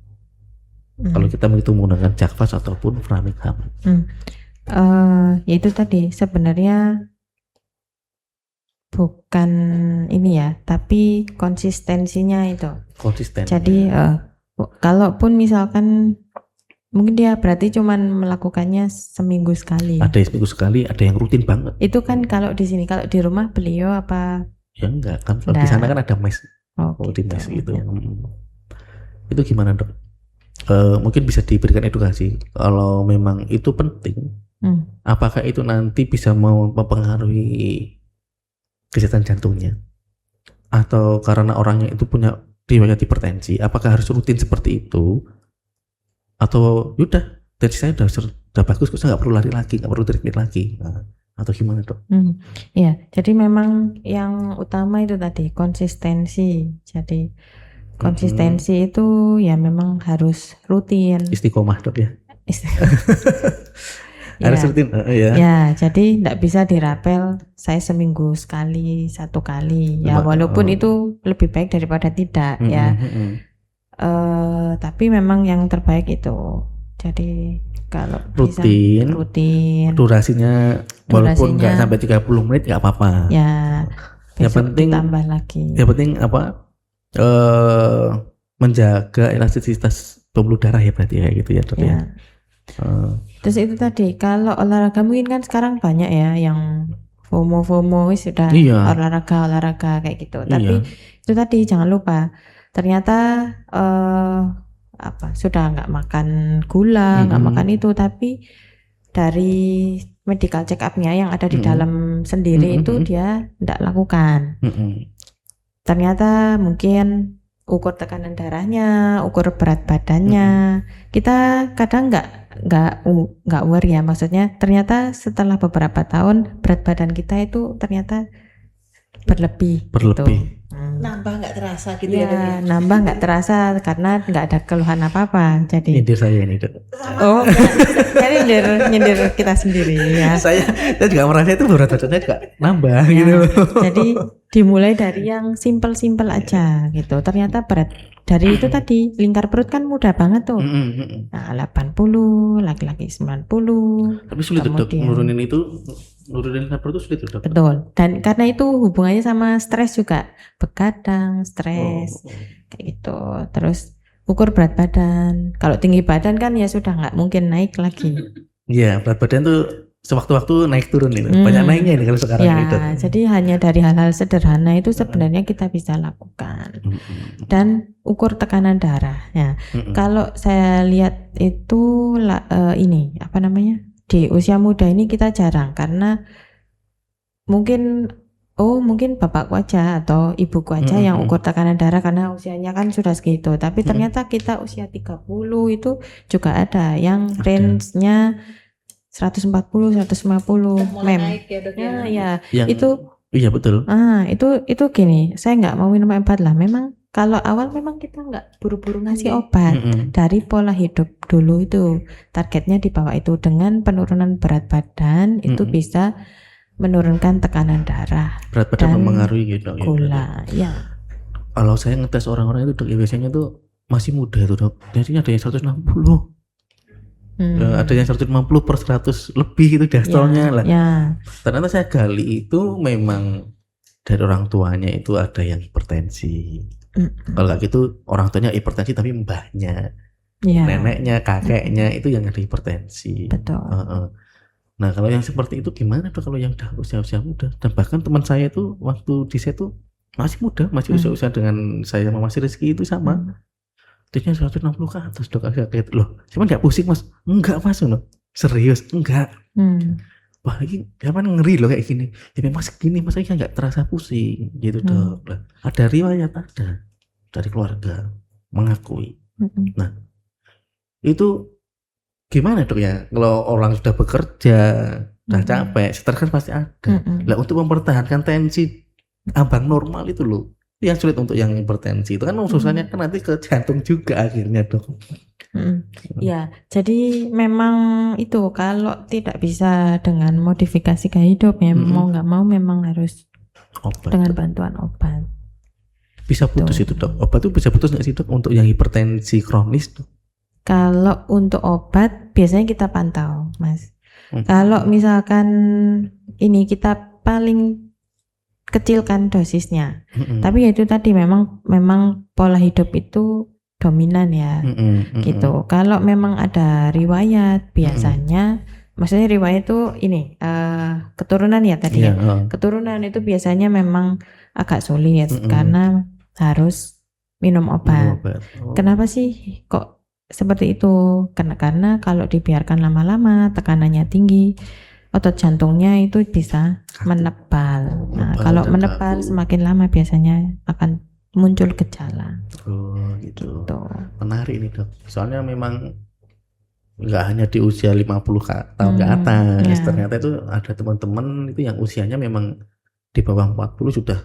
S1: Kalau kita menggunakan JAK-FAST ataupun Framingham.
S2: Itu tadi sebenarnya bukan ini ya, tapi konsistensinya itu.
S1: Konsisten.
S2: Jadi kalaupun misalkan mungkin dia berarti cuman melakukannya seminggu sekali.
S1: Ada yang seminggu sekali, ada yang rutin banget.
S2: Itu kan kalau di sini, kalau di rumah beliau apa?
S1: Ya enggak kan, di sana kan ada mes. Di mes gitu.
S2: Ya.
S1: Itu gimana dok? Mungkin bisa diberikan edukasi. Kalau memang itu penting, apakah itu nanti bisa mempengaruhi kesehatan jantungnya, atau karena orangnya itu punya riwayat hipertensi, apakah harus rutin seperti itu, atau yaudah tensi saya udah bagus, kok saya nggak perlu lari lagi, nggak perlu treatment lagi, atau gimana dok?
S2: Ya, jadi memang yang utama itu tadi konsistensi. Jadi konsistensi itu ya memang harus rutin.
S1: Istiqomah dok ya.
S2: Ya,
S1: harus rutin.
S2: Ya, jadi tidak bisa dirapel saya seminggu sekali, satu kali. Ya, walaupun itu lebih baik daripada tidak ya. Tapi memang yang terbaik itu. Jadi kalau
S1: rutin,
S2: bisa rutin.
S1: Durasinya walaupun nggak sampai 30 menit nggak apa-apa.
S2: Ya,
S1: yang penting
S2: tambah lagi.
S1: Yang penting apa? Menjaga elastisitas pembuluh darah ya berarti kayak gitu ya dok ya.
S2: Terus itu tadi kalau olahraga mungkin kan sekarang banyak ya yang FOMO sudah olahraga kayak gitu. Tapi itu tadi jangan lupa ternyata sudah nggak makan gula, nggak makan itu, tapi dari medical check up-nya yang ada di dalam sendiri itu dia tidak lakukan. Ternyata mungkin ukur tekanan darahnya, ukur berat badannya, kita kadang nggak worry ya, maksudnya ternyata setelah beberapa tahun berat badan kita itu ternyata berlebih. Gitu.
S3: Nambah nggak terasa gitu
S2: ya, nambah nggak terasa karena nggak ada keluhan apa-apa. Jadi
S1: nyindir saya ini dok.
S2: Jadi nyindir kita sendiri ya.
S1: saya juga merasa itu berat badannya juga nambah ya, gitu.
S2: Jadi dimulai dari yang simple aja gitu. Ternyata berat dari itu tadi lingkar perut kan mudah banget tuh. Nah, 80, laki-laki 90.
S1: Tapi sulit dok nurunin lingkar perut itu sulit dok.
S2: Betul. Dan karena itu hubungannya sama stres juga. Begadang, stres kayak gitu. Terus ukur berat badan. Kalau tinggi badan kan ya sudah nggak mungkin naik lagi. Iya,
S1: berat badan tuh sewaktu-waktu naik turun itu. Banyak naiknya ini kalau sekarang
S2: ya,
S1: itu.
S2: Jadi hanya dari hal-hal sederhana itu sebenarnya kita bisa lakukan. Dan ukur tekanan darah. Ya. Kalau saya lihat itu ini apa namanya? Di usia muda ini kita jarang karena mungkin bapakku aja atau ibuku aja yang ukur tekanan darah karena usianya kan sudah segitu. Tapi ternyata kita usia 30 itu juga ada yang range-nya 140, 150
S3: naik ya dok
S2: ya. Itu
S1: iya betul.
S2: Itu gini, saya nggak mau minum obat lah. Memang kalau awal memang kita nggak buru-buru ngasih obat. Dari pola hidup dulu itu targetnya di bawah itu dengan penurunan berat badan itu bisa menurunkan tekanan darah.
S1: Berat badan mempengaruhi gitu.
S2: Gula, ya.
S1: Kalau saya ngetes orang-orang itu dok, ya biasanya tuh masih muda itu dok. Jadi ada yang 160, ada yang 150/100 lebih itu diastolnya lah.
S2: Ya.
S1: Ternyata saya gali itu memang dari orang tuanya itu ada yang hipertensi. Kalau kayak gitu orang tuanya hipertensi tapi mbahnya, neneknya, kakeknya itu yang ada hipertensi.
S2: Betul.
S1: Nah kalau yang seperti itu gimana tuh kalau yang udah usia muda? Dan bahkan teman saya itu waktu di saya tuh masih muda, masih usia dengan saya sama Mas Rizky itu sama. Terusnya 160 ke atas dok. Kayak loh, cuman nggak pusing Mas? Enggak Mas, loh. Serius enggak. Wah ini siapa ngeri loh kayak gini. Ya memang segini Mas saya nggak terasa pusing gitu dok. Ada riwayat ada dari keluarga mengakui. Nah itu gimana dok ya kalau orang sudah bekerja, sudah capek, stres kan pasti ada. Lah untuk mempertahankan tensi abang normal itu loh yang sulit untuk yang hipertensi itu kan susahnya kan nanti ke jantung juga akhirnya dok.
S2: Ya jadi memang itu kalau tidak bisa dengan modifikasi gaya hidup ya mau nggak mau memang harus obat, dengan bantuan obat.
S1: Bisa putus itu dok, obat itu bisa putus nggak sih dok untuk yang hipertensi kronis dok?
S2: Kalau untuk obat biasanya kita pantau Mas. Kalau misalkan ini kita paling kecilkan dosisnya. Tapi ya itu tadi memang pola hidup itu dominan ya. Gitu. Kalau memang ada riwayat biasanya maksudnya riwayat itu ini keturunan ya tadi ya. Keturunan itu biasanya memang agak sulit karena harus minum obat. Kenapa sih kok seperti itu? Karena kalau dibiarkan lama-lama tekanannya tinggi, otot jantungnya itu bisa menebal. Nah, kalau menebal semakin lama biasanya akan muncul gejala.
S1: Oh gitu. Menarik nih dok. Soalnya memang nggak hanya di usia 50 tahun ke atas. Ternyata itu ada teman-teman itu yang usianya memang di bawah 40 sudah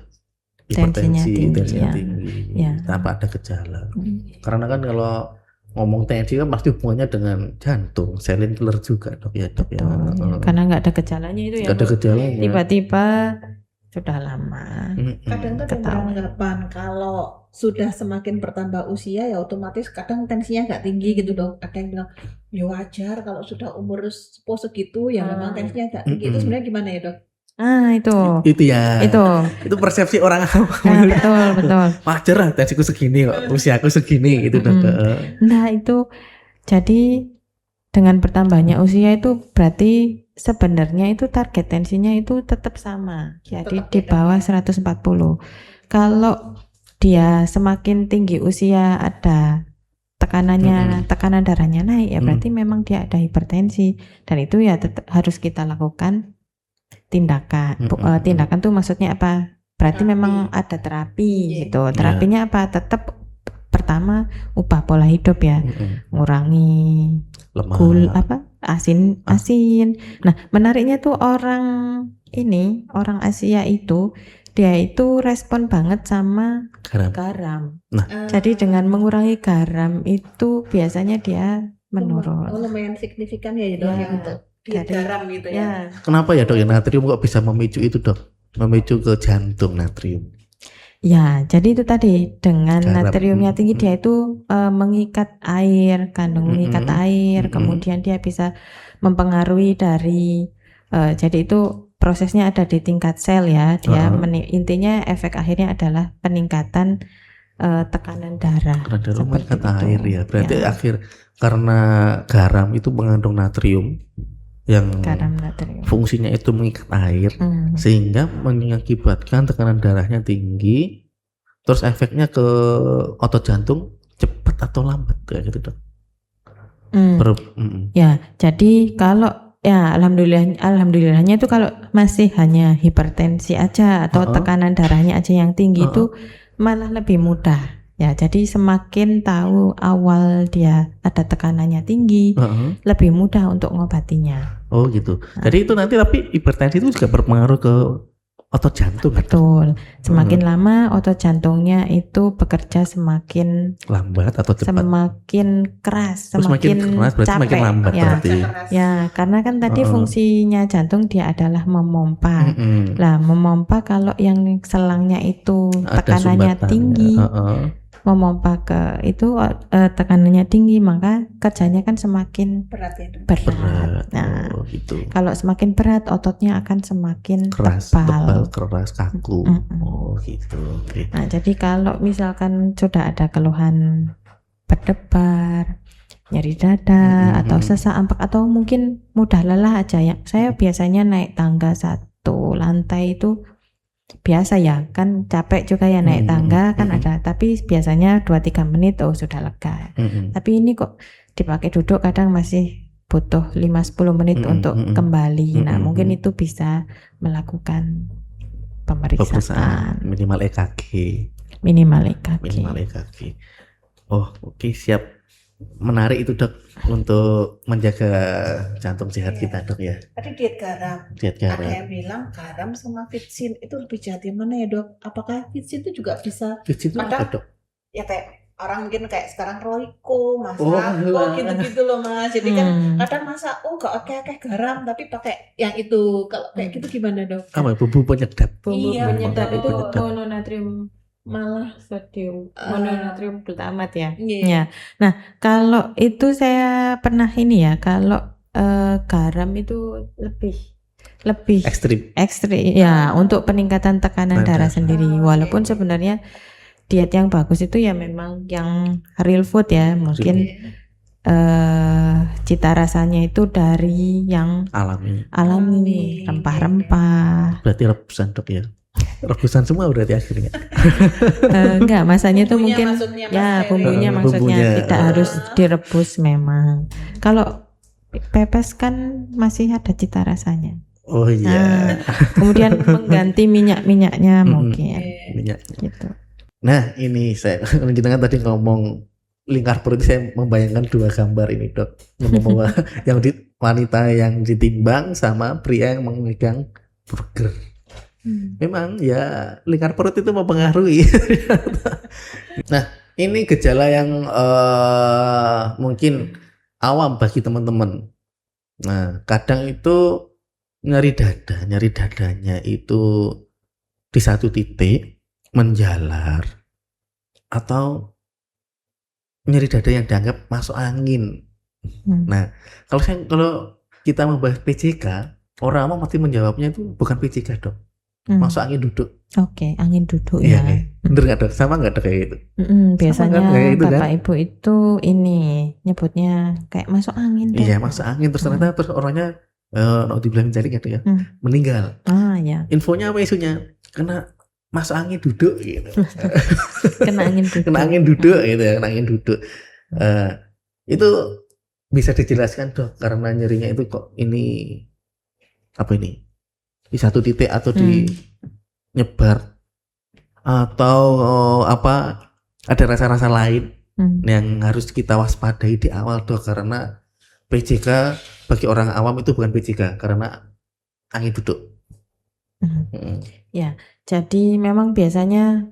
S1: hipertensi, tensinya tinggi, tanpa ada gejala. Karena kan kalau ngomong tensi kan pasti hubungannya dengan jantung, silent killer juga dok ya dok ya.
S2: Karena nggak ada gejalanya itu ya.
S1: Nggak ada gejalanya.
S2: Tiba-tiba sudah lama.
S3: Kadang tuh ada beranggapan kalau sudah semakin bertambah usia ya otomatis kadang tensinya nggak tinggi gitu dok. Ada yang bilang ya wajar kalau sudah umur segitu ya memang tensinya nggak tinggi. Itu sebenarnya gimana ya dok?
S1: Itu ya. Itu persepsi orang awam.
S2: Betul.
S1: Wajar lah tensiku segini kok, usiaku segini gitu dok.
S2: Nah itu jadi dengan bertambahnya usia itu berarti sebenarnya itu target tensinya itu tetap sama. Jadi di bawah 140. Kalau dia semakin tinggi usia ada tekanan darahnya naik ya berarti memang dia ada hipertensi dan itu ya tetap harus kita lakukan tindakan. Tindakan tuh maksudnya apa? Berarti memang ada terapi gitu. Terapinya apa? Tetap pertama ubah pola hidup ya. Ngurangi asin. Nah, menariknya tuh orang Asia itu dia itu respon banget sama garam. Nah, jadi dengan mengurangi garam itu biasanya dia menurun.
S3: Lumayan signifikan ya dok untuk garam gitu ya.
S1: Kenapa ya dok ya natrium kok bisa memicu itu dok? Memicu ke jantung natrium.
S2: Ya, jadi itu tadi dengan natriumnya tinggi dia itu mengikat air, mengikat air, kemudian dia bisa mempengaruhi dari jadi itu prosesnya ada di tingkat sel ya. Dia intinya efek akhirnya adalah peningkatan tekanan darah.
S1: Mengikat air ya. Berarti karena garam itu mengandung natrium yang fungsinya itu mengikat air sehingga mengakibatkan tekanan darahnya tinggi, terus efeknya ke otot jantung cepat atau lambat kayak gitu dok.
S2: Ya jadi kalau ya alhamdulillahnya itu kalau masih hanya hipertensi aja atau tekanan darahnya aja yang tinggi itu malah lebih mudah. Ya, jadi semakin tahu awal dia ada tekanannya tinggi, lebih mudah untuk ngobatinya.
S1: Oh gitu. Jadi itu nanti tapi hipertensi itu juga berpengaruh ke otot jantung.
S2: Betul. Semakin lama otot jantungnya itu bekerja semakin
S1: Lambat atau cepat?
S2: semakin keras,
S1: Semakin keras berarti
S2: capek.
S1: semakin lambat
S2: Ya.
S1: berarti.
S2: Ya, karena kan tadi fungsinya jantung dia adalah memompa. Lah, memompa kalau yang selangnya itu
S1: Ada
S2: tekanannya
S1: sumbatannya.
S2: tinggi, memompa ke itu tekanannya tinggi, maka kerjanya kan semakin
S3: Berat ya, Dok.
S2: berat.
S1: Berat.
S2: Nah,
S1: Gitu.
S2: kalau semakin berat ototnya akan semakin
S1: Keras,
S2: tebal.
S1: keras, kaku. Oh gitu. Oke.
S2: Nah, jadi kalau misalkan sudah ada keluhan berdebar, nyeri dada atau sesak ampak atau mungkin mudah lelah aja ya. Saya biasanya naik tangga 1 lantai itu biasa ya, kan capek juga ya naik tangga kan ada, tapi biasanya 2-3 menit sudah lega. Tapi ini kok dipakai duduk kadang masih butuh 5-10 menit untuk kembali. Nah, mungkin itu bisa melakukan pemeriksaan
S1: minimal EKG.
S2: minimal EKG.
S1: Minimal EKG. Oh, oke, siap. Menarik itu, Dok, untuk menjaga jantung sehat kita, Dok ya.
S3: Tadi diet garam.
S1: Diet
S3: Ada
S1: garam.
S3: yang bilang garam sama vitsin itu lebih jahat yang mana ya, Dok? Apakah vitsin itu juga bisa
S1: Vitsin itu apa,
S3: Padahal-
S1: Dok?
S3: ya kayak orang mungkin kayak sekarang Royco, Mas
S1: Oh,
S3: Rako,
S1: alah.
S3: gitu-gitu loh Mas. Jadi kan kadang masa gak oke garam tapi pakai yang itu. Kalau kayak gitu gimana, Dok?
S1: Apa bumbu penyedap?
S2: Bumbu
S3: Iya,
S2: penyedap itu
S1: penyedap.
S2: mononatrium, malah sodium mononatrium glutamat ya.
S3: Iya.
S2: Ya. Nah, kalau itu saya pernah ini ya, kalau garam itu lebih ekstrim ya untuk peningkatan tekanan darah sendiri. Walaupun sebenarnya diet yang bagus itu ya memang yang real food ya, mungkin cita rasanya itu dari yang alami, rempah-rempah.
S1: Berarti rebusan, Dok ya. Rebusan semua berarti akhirnya.
S2: Enggak, masanya itu
S3: Bumbunya
S2: mungkin
S3: maksudnya, Mas
S2: ya
S3: Ferry.
S2: bumbunya maksudnya
S1: Bumbunya.
S2: tidak harus direbus memang. Kalau pepes kan masih ada cita rasanya.
S1: Oh iya.
S2: Kemudian mengganti minyak-minyaknya mungkin
S1: Minyak.
S2: gitu.
S1: Nah, ini saya kita kan tadi ngomong lingkar perut, saya membayangkan 2 gambar ini, Dok. Ngomong yang wanita yang ditimbang sama pria yang memegang burger. Memang ya lingkar perut itu mempengaruhi. Nah, ini gejala yang mungkin awam bagi teman-teman. Nah, kadang itu nyeri dadanya itu di satu titik menjalar, atau nyeri dada yang dianggap masuk angin. Nah, kalau kita membahas PJK, orang awam pasti menjawabnya itu bukan PJK, Dok. Masuk angin duduk.
S2: Oke, angin duduk
S1: Iya,
S2: ya.
S1: bener nggak, Dok? Sama nggak, Dok, kayak gitu?
S2: Biasanya
S1: Sama kan, kayak gitu,
S2: bapak
S1: kan?
S2: ibu itu ini nyebutnya kayak masuk angin.
S1: Iya, masuk angin terus ternyata terus orangnya dibilang jari gitu ya, meninggal.
S2: Ya.
S1: Infonya apa isunya? Kena masuk angin duduk gitu.
S2: Kena angin duduk.
S1: Kena angin duduk gitu ya, kena angin duduk. Itu bisa dijelaskan, Dok, karena nyerinya itu kok ini apa ini? Di satu titik atau di nyebar atau apa, ada rasa-rasa lain yang harus kita waspadai di awal, Dok, karena PJK bagi orang awam itu bukan PJK karena angin duduk.
S2: Ya, jadi memang biasanya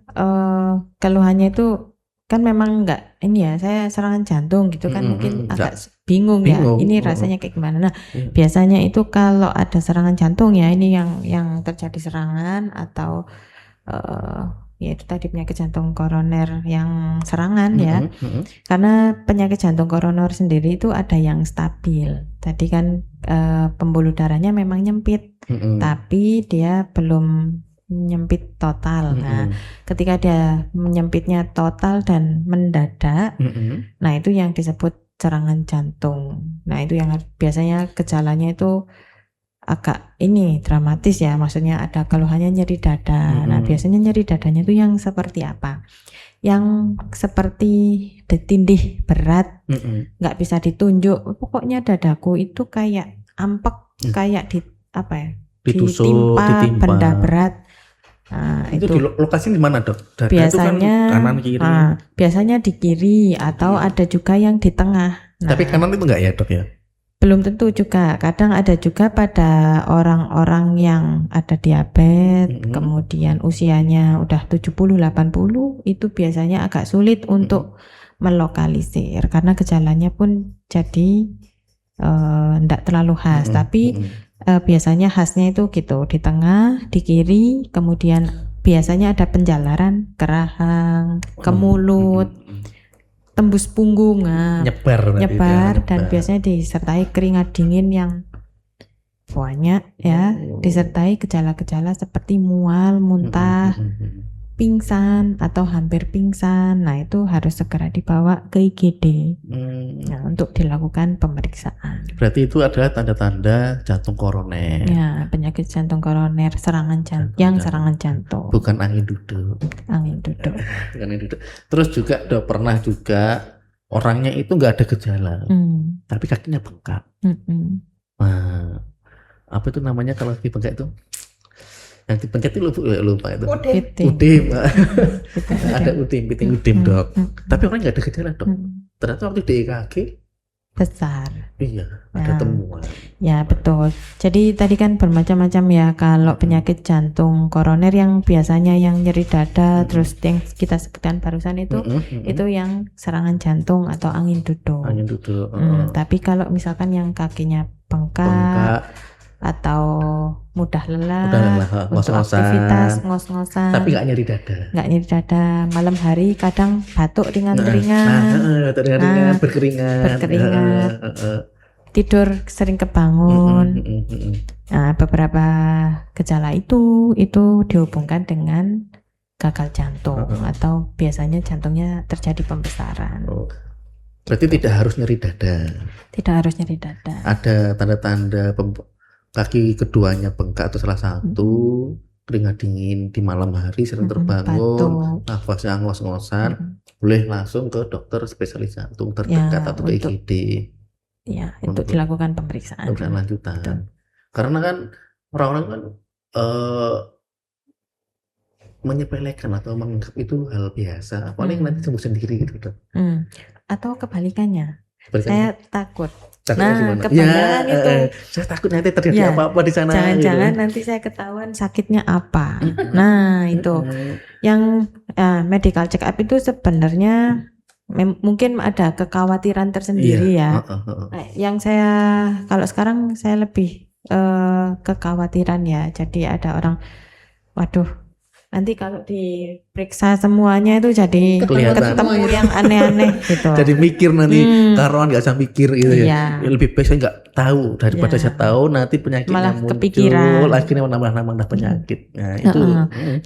S2: keluhannya itu kan memang enggak ini ya, saya serangan jantung gitu kan, mungkin agak bingung ya, ini rasanya kayak gimana. Nah, biasanya itu kalau ada serangan jantung ya, ini yang terjadi serangan atau ya itu tadi penyakit jantung koroner yang serangan ya. Karena penyakit jantung koroner sendiri itu ada yang stabil. Tadi kan pembuluh darahnya memang nyempit, tapi dia belum menyempit total. Nah, ketika dia menyempitnya total dan mendadak, nah itu yang disebut serangan jantung. Nah, itu yang biasanya gejalanya itu agak ini dramatis ya, maksudnya ada keluhannya nyeri dada. Nah, biasanya nyeri dadanya itu yang seperti apa? Yang seperti tindih berat, nggak bisa ditunjuk. Pokoknya dadaku itu kayak ampek, kayak di apa ya? Ditimpa benda berat. Nah,
S1: itu di lokasi di mana, Dok? Dada
S2: biasanya
S1: itu kan kanan kiri.
S2: Biasanya di kiri atau ada juga yang di tengah.
S1: Tapi kanan itu enggak ya, Dok ya?
S2: Belum tentu juga. Kadang ada juga pada orang-orang yang ada diabetes, kemudian usianya udah 70-80, itu biasanya agak sulit untuk melokalisir karena gejalanya pun jadi enggak terlalu khas. Tapi biasanya khasnya itu gitu, di tengah, di kiri, kemudian biasanya ada penjalaran ke rahang, ke mulut, tembus punggung, nyebar dan biasanya disertai keringat dingin yang banyak ya, disertai gejala-gejala seperti mual, muntah, pingsan atau hampir pingsan. Nah, itu harus segera dibawa ke IGD untuk dilakukan pemeriksaan.
S1: Berarti itu adalah tanda-tanda jantung koroner.
S2: Ya, penyakit jantung koroner, serangan jantung, serangan jantung.
S1: Bukan angin duduk.
S2: Angin duduk.
S1: Bukan angin duduk. Terus juga pernah juga orangnya itu nggak ada gejala, tapi kakinya bengkak. Nah, apa itu namanya kalau di bengkak itu? Yang dipencet itu lupa itu. Udim. Ada piting udim dok. Tapi orang nggak ada gejala dok. Ternyata waktu di EKG
S2: besar.
S1: Iya, ada temuan.
S2: Ya betul. Jadi tadi kan bermacam-macam ya. Kalau penyakit jantung koroner yang biasanya yang nyeri dada, terus yang kita sebutkan barusan itu yang serangan jantung atau angin duduk.
S1: Angin duduk.
S2: Tapi kalau misalkan yang kakinya bengkak atau mudah lelah untuk aktivitas ngos-ngosan,
S1: tapi nggak nyeri dada,
S2: malam hari kadang batuk ringan-ringan,
S1: berkeringat,
S2: tidur sering kebangun. Nah, beberapa gejala itu dihubungkan dengan gagal jantung atau biasanya jantungnya terjadi pembesaran.
S1: Berarti tidak harus nyeri dada. Ada tanda-tanda kaki keduanya bengkak atau salah satu, keringat dingin di malam hari, sering terbangun, nafasnya ngos-ngosan, boleh langsung ke dokter spesialis jantung terdekat atau ke IGD.
S2: Ya, untuk dilakukan pemeriksaan
S1: lanjutan.
S2: Betul.
S1: Karena kan orang-orang kan menyepelekan atau menganggap itu hal biasa, apalagi nanti sembuh sendiri gitu dok.
S2: Atau kebalikannya. Saya takut.
S1: Nah,
S2: kebanyakan itu.
S1: Saya takut nanti terjadi apa-apa di sana.
S2: Jangan-jangan nanti saya ketahuan sakitnya apa. Nah, itu. Yang medical check up itu sebenarnya mungkin ada kekhawatiran tersendiri ya. Nah, yang saya kalau sekarang saya lebih kekhawatiran ya. Jadi ada orang, waduh, nanti kalau diperiksa semuanya itu jadi ketemu yang aneh-aneh gitu.
S1: Jadi mikir nanti karuan nggak usah mikir gitu ya. Lebih baik saya nggak tahu daripada saya tahu nanti penyakitnya
S2: malah
S1: muncul,
S2: kepikiran.
S1: akhirnya nambah penyakit. Nah itu.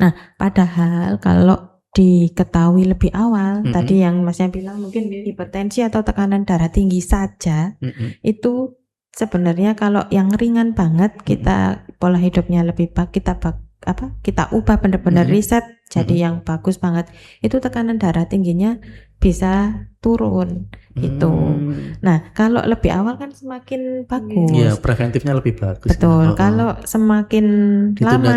S2: Nah padahal kalau diketahui lebih awal, tadi yang Masnya bilang mungkin hipertensi atau tekanan darah tinggi saja, itu sebenarnya kalau yang ringan banget kita pola hidupnya lebih baik, kita ubah benar-benar riset jadi yang bagus banget, itu tekanan darah tingginya bisa turun gitu. Nah kalau lebih awal kan semakin bagus.
S1: Iya, preventifnya lebih bagus.
S2: Betul. Kalau semakin lama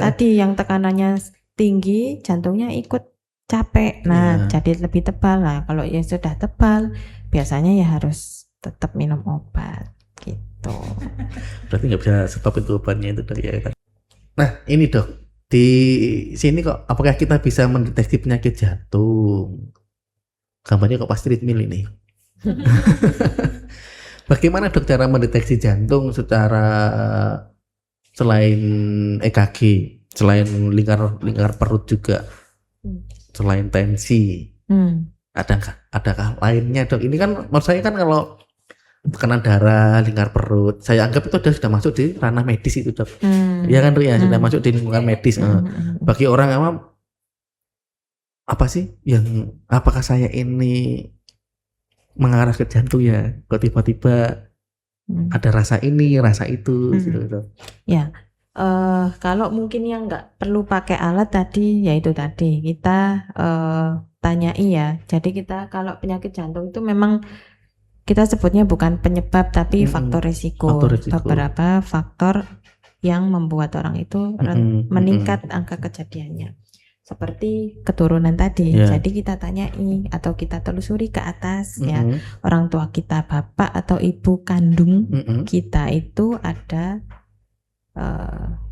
S2: tadi yang tekanannya tinggi, jantungnya ikut capek. Nah jadi lebih tebal. Nah kalau yang sudah tebal biasanya ya harus tetap minum obat gitu.
S1: Berarti nggak bisa stop itu obatnya itu dari ya. Nah ini dok, di sini kok apakah kita bisa mendeteksi penyakit jantung? Gambarnya kok pas treadmill ini. Bagaimana dok cara mendeteksi jantung secara selain EKG, selain lingkar perut juga, selain tensi, adakah lainnya dok? Ini kan menurut saya kan kalau tekanan darah, lingkar perut, saya anggap itu sudah masuk di ranah medis itu dok. Ya kan ya sudah masuk di lingkungan medis. Bagi orang awam apa sih yang apakah saya ini mengarah ke jantung ya? Kok tiba-tiba ada rasa ini, rasa itu gitu dok.
S2: Ya. Kalau mungkin yang nggak perlu pakai alat tadi, yaitu tadi kita tanyai ya. Jadi kita kalau penyakit jantung itu memang kita sebutnya bukan penyebab tapi faktor risiko. Beberapa faktor yang membuat orang itu meningkat angka kejadiannya. seperti keturunan tadi.
S1: Ya.
S2: Jadi kita tanyai atau kita telusuri ke atas ya,
S1: Mm-mm.
S2: orang tua kita, bapak atau ibu kandung
S1: Mm-mm.
S2: kita itu ada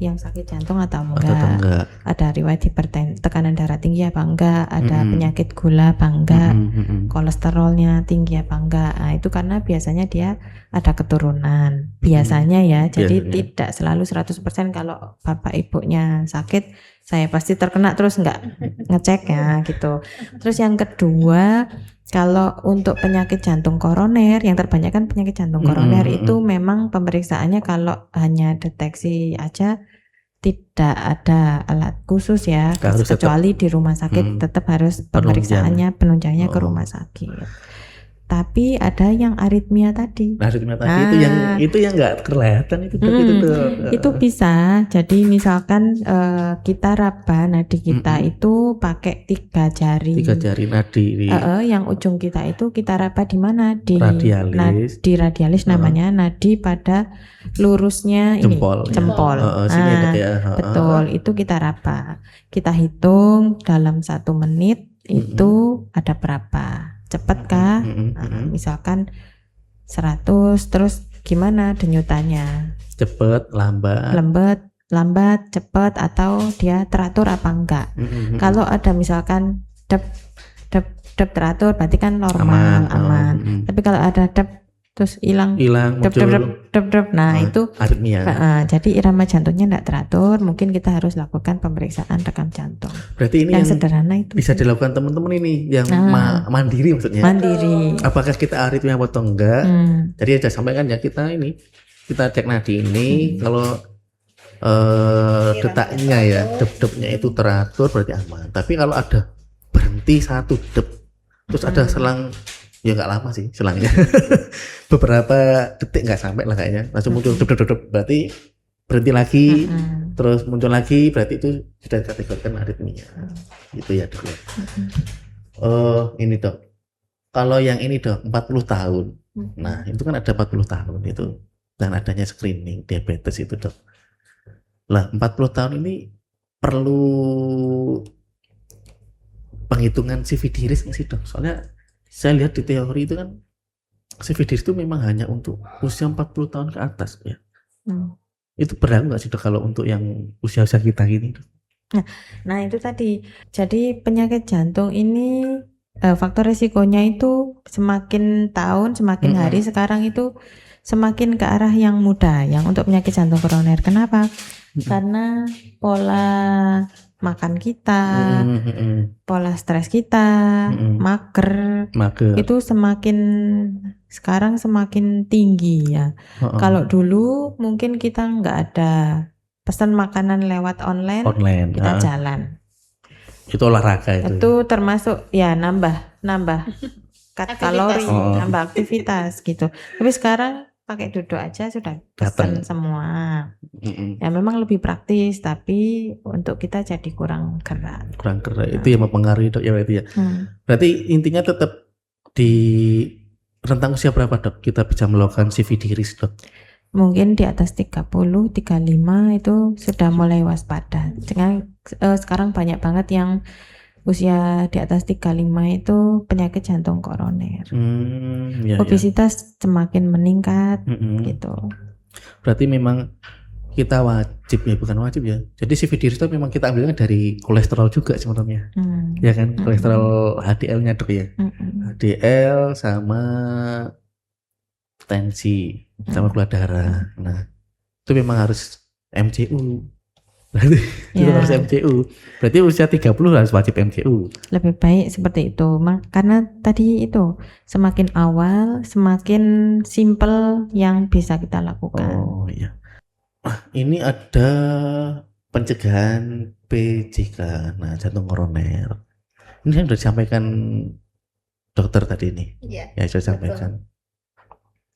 S2: yang sakit jantung atau
S1: Atau enggak?
S2: ada riwayat tekanan darah tinggi apa enggak, ada
S1: Mm-mm.
S2: penyakit gula apa enggak,
S1: Mm-mm.
S2: kolesterolnya tinggi apa enggak. Nah, itu karena biasanya dia ada keturunan. Biasanya ya. Jadi
S1: Biasanya.
S2: tidak selalu 100% kalau bapak ibunya sakit saya pasti terkena terus enggak ngecek ya gitu. Terus yang kedua, kalau untuk penyakit jantung koroner, yang terbanyak kan penyakit jantung koroner itu memang pemeriksaannya kalau hanya deteksi aja tidak ada alat khusus ya,
S1: Harus
S2: kecuali di rumah sakit tetap harus pemeriksaannya penunjangnya ke rumah sakit. Tapi ada yang aritmia tadi.
S1: Nah, aritmia tadi itu yang nggak kelihatan itu tuh.
S2: Itu bisa. Jadi misalkan kita raba nadi kita itu pakai 3 jari.
S1: 3 jari nadi.
S2: Yang ujung kita itu kita raba di mana? Di
S1: radialis.
S2: Di radialis namanya, nadi pada lurusnya
S1: jempol.
S2: ini jempol.
S1: Sini ada ya.
S2: Betul, itu kita raba. Kita hitung dalam 1 menit itu ada berapa. Cepat kah? Misalkan 100, terus gimana denyutannya?
S1: Cepet,
S2: lambat, cepat, atau dia teratur apa enggak? Kalau ada misalkan dep teratur berarti kan normal, aman. Tapi kalau ada dep terus hilang dep. Nah, itu
S1: aritmia.
S2: Jadi irama jantungnya enggak teratur, mungkin kita harus lakukan pemeriksaan rekam jantung.
S1: Berarti ini
S2: yang sederhana itu
S1: bisa dilakukan teman-teman ini yang mandiri maksudnya.
S2: Mandiri.
S1: Apakah kita aritmia atau enggak? Jadi saya sampaikan ya, kita cek nadi ini kalau detaknya ya, dep-depnya itu teratur berarti aman. Tapi kalau ada berhenti 1 dep, terus ada selang, ya nggak lama sih selangnya, beberapa detik nggak sampai lah kayaknya, langsung muncul dep, berarti berhenti lagi, terus muncul lagi, berarti itu sudah dikategorikan aritmia. Gitu ya dok. Ini dok, kalau yang ini dok 40 tahun, nah itu kan ada 40 tahun itu, dan adanya screening diabetes itu dok. Lah 40 tahun ini perlu penghitungan CV diri nggak sih dok? Soalnya saya lihat di teori itu kan CV diri itu memang hanya untuk usia 40 tahun ke atas ya. Itu berlaku nggak sih dok kalau untuk yang usia-usia kita gini dok?
S2: Nah itu tadi, jadi penyakit jantung ini faktor resikonya itu semakin tahun, semakin hari sekarang itu semakin ke arah yang muda, yang untuk penyakit jantung koroner. Kenapa? Karena pola makan kita, pola stres kita, mager itu sekarang semakin tinggi ya. Kalau dulu mungkin kita nggak ada pesan makanan lewat online kita jalan.
S1: Itu olahraga itu.
S2: Itu termasuk ya nambah cut kalori, nambah aktivitas gitu. Tapi sekarang pakai duduk aja sudah pesan semua. Ya memang lebih praktis, tapi untuk kita jadi kurang gerak.
S1: Itu yang mempengaruhi dok ya berarti ya. Berarti intinya tetap di rentang usia berapa dok kita bisa melakukan CV diri dok?
S2: Mungkin di atas 30, 35 itu sudah mulai waspada. Sekarang banyak banget yang usia di atas 35 itu penyakit jantung koroner. Obesitas semakin meningkat gitu.
S1: Berarti memang kita wajib ya, bukan wajib ya. Jadi CV diri itu memang kita ambilnya dari kolesterol juga sebenarnya. Ya kan, kolesterol HDL-nya dok ya. HDL sama tensi sama gula darah. Nah, itu memang harus MCU. Berarti itu harus MCU. Berarti usia 30 harus wajib MCU.
S2: Lebih baik seperti itu. Karena tadi itu semakin awal, semakin simple yang bisa kita lakukan.
S1: Oh iya. Ini ada pencegahan PJK, nah jantung koroner. Ini kan sudah disampaikan dokter tadi ini. Ya sudah disampaikan.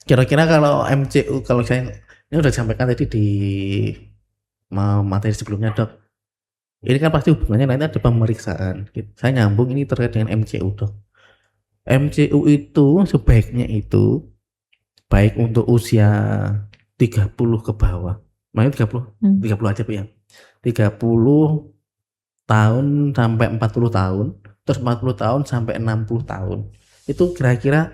S1: Kira-kira kalau MCU, kalau saya ini sudah disampaikan tadi di materi sebelumnya dok. Ini kan pasti hubungannya nanti ada pemeriksaan. Saya nyambung ini terkait dengan MCU dok. MCU itu sebaiknya itu baik untuk usia 30 ke bawah. Makanya 30 aja Bu ya. 30 tahun sampai 40 tahun, terus 40 tahun sampai 60 tahun. Itu kira-kira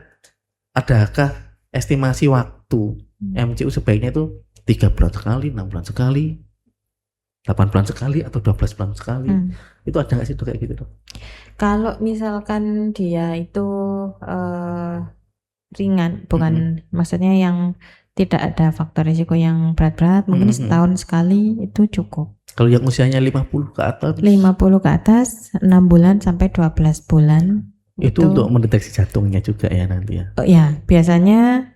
S1: adakah estimasi waktu MCU sebaiknya itu 3 bulan sekali, 6 bulan sekali, 8 bulan sekali, atau 12 bulan sekali? Itu ada nggak sih Dok kayak gitu Dok?
S2: Kalau misalkan dia itu ringan, bukan maksudnya yang tidak ada faktor risiko yang berat-berat, mungkin setahun sekali itu cukup.
S1: Kalau yang usianya 50 ke atas?
S2: 50 ke atas, 6 bulan sampai 12 bulan.
S1: Itu untuk mendeteksi jantungnya juga ya nanti ya?
S2: Oh ya, biasanya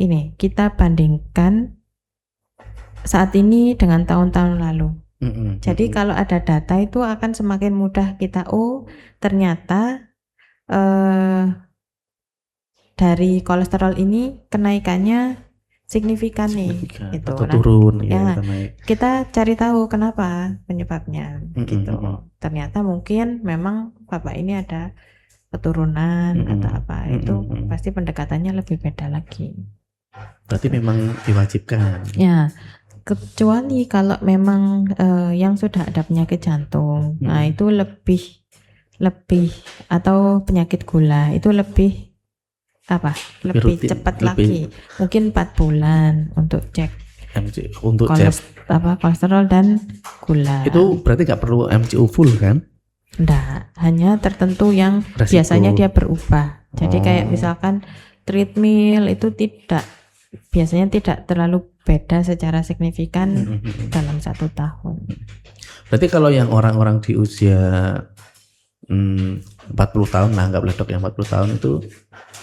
S2: ini kita bandingkan saat ini dengan tahun-tahun lalu. Jadi kalau ada data itu akan semakin mudah kita, ternyata dari kolesterol ini kenaikannya signifikan nih, gitu.
S1: Atau turun
S2: ya. Kita cari tahu kenapa penyebabnya, gitu. Ternyata mungkin memang bapak ini ada keturunan atau apa, itu pasti pendekatannya lebih beda lagi.
S1: Berarti memang diwajibkan.
S2: Ya, kecuali kalau memang yang sudah ada penyakit jantung, nah itu lebih atau penyakit gula itu lebih lebih cepat lagi, mungkin 4 bulan untuk cek
S1: untuk
S2: kolesterol dan gula.
S1: Itu berarti nggak perlu MCU full kan?
S2: Enggak, hanya tertentu yang resiko. Biasanya dia berubah. Jadi kayak misalkan treadmill itu biasanya tidak terlalu beda secara signifikan dalam 1 tahun.
S1: Berarti kalau yang orang-orang di usia 40 tahun, nah anggaplah Dok yang 40 tahun itu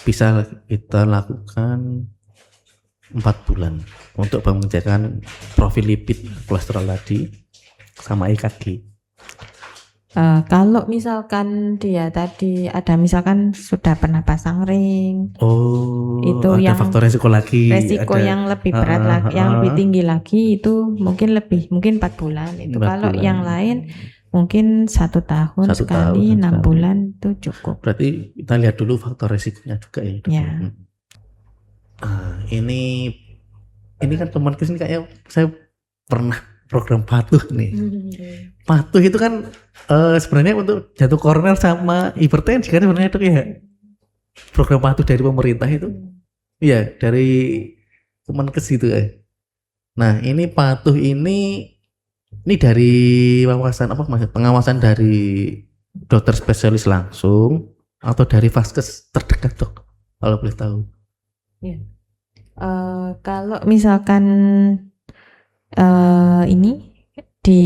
S1: bisa kita lakukan 4 bulan untuk mengecekkan profil lipid, kolesterol tadi sama EKG.
S2: Kalau misalkan dia tadi ada misalkan sudah pernah pasang ring, itu
S1: ada
S2: yang
S1: faktor resiko lagi,
S2: resiko yang lebih berat lagi, yang lebih tinggi lagi itu mungkin 4 bulan itu. Kalau yang lain mungkin 1 tahun sekali, 6 bulan itu cukup.
S1: Berarti kita lihat dulu faktor resikonya juga ya.
S2: Ya.
S1: Ini kan teman kesini kayaknya saya pernah program patuh nih. Patuh itu kan sebenarnya untuk jantung koroner sama hipertensi kan sebenarnya Dok ya. Program patuh dari pemerintah itu. Iya, dari Kemenkes gitu ya. Nah, ini patuh ini dari pengawasan dari dokter spesialis langsung atau dari vaskes terdekat Dok, kalau boleh tahu?
S2: Ya. Kalau misalkan ini di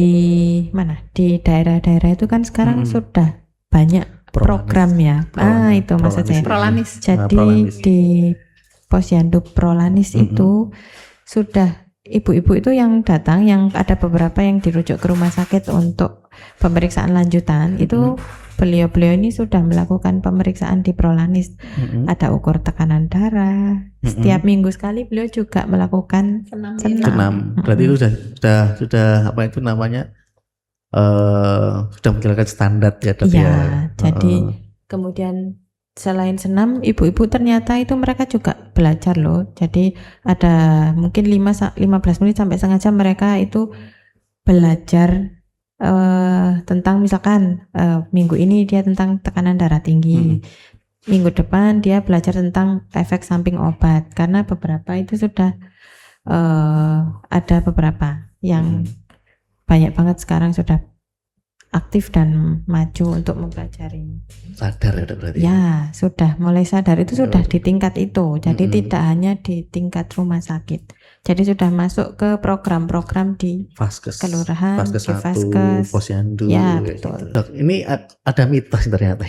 S2: mana, di daerah-daerah itu kan sekarang sudah banyak program ya. Itu maksud saya.
S3: Prolanis.
S2: Jadi di Posyandu Prolanis itu sudah ibu-ibu itu yang datang, yang ada beberapa yang dirujuk ke rumah sakit untuk pemeriksaan lanjutan, itu beliau-beliau ini sudah melakukan pemeriksaan di Prolanis. Ada ukur tekanan darah, setiap minggu sekali beliau juga melakukan senam.
S1: Berarti itu sudah apa itu namanya, sudah menjalankan standar ya Dok ya.
S2: Jadi kemudian selain senam, ibu-ibu ternyata itu mereka juga belajar loh. Jadi ada mungkin 15 menit sampai setengah jam mereka itu belajar tentang misalkan minggu ini dia tentang tekanan darah tinggi. Minggu depan dia belajar tentang efek samping obat, karena beberapa itu sudah ada beberapa yang banyak banget sekarang sudah aktif dan maju untuk mempelajari.
S1: Sadar ya Dok berarti?
S2: Ya, sudah mulai sadar, itu sudah di tingkat itu. Jadi tidak hanya di tingkat rumah sakit. Jadi sudah masuk ke program-program di
S1: vaskes,
S2: kelurahan,
S1: vaskes
S2: di
S1: 1,
S2: vaskes,
S1: Posyandu.
S2: Ya, betul.
S1: Dok, ini ada mitos ternyata.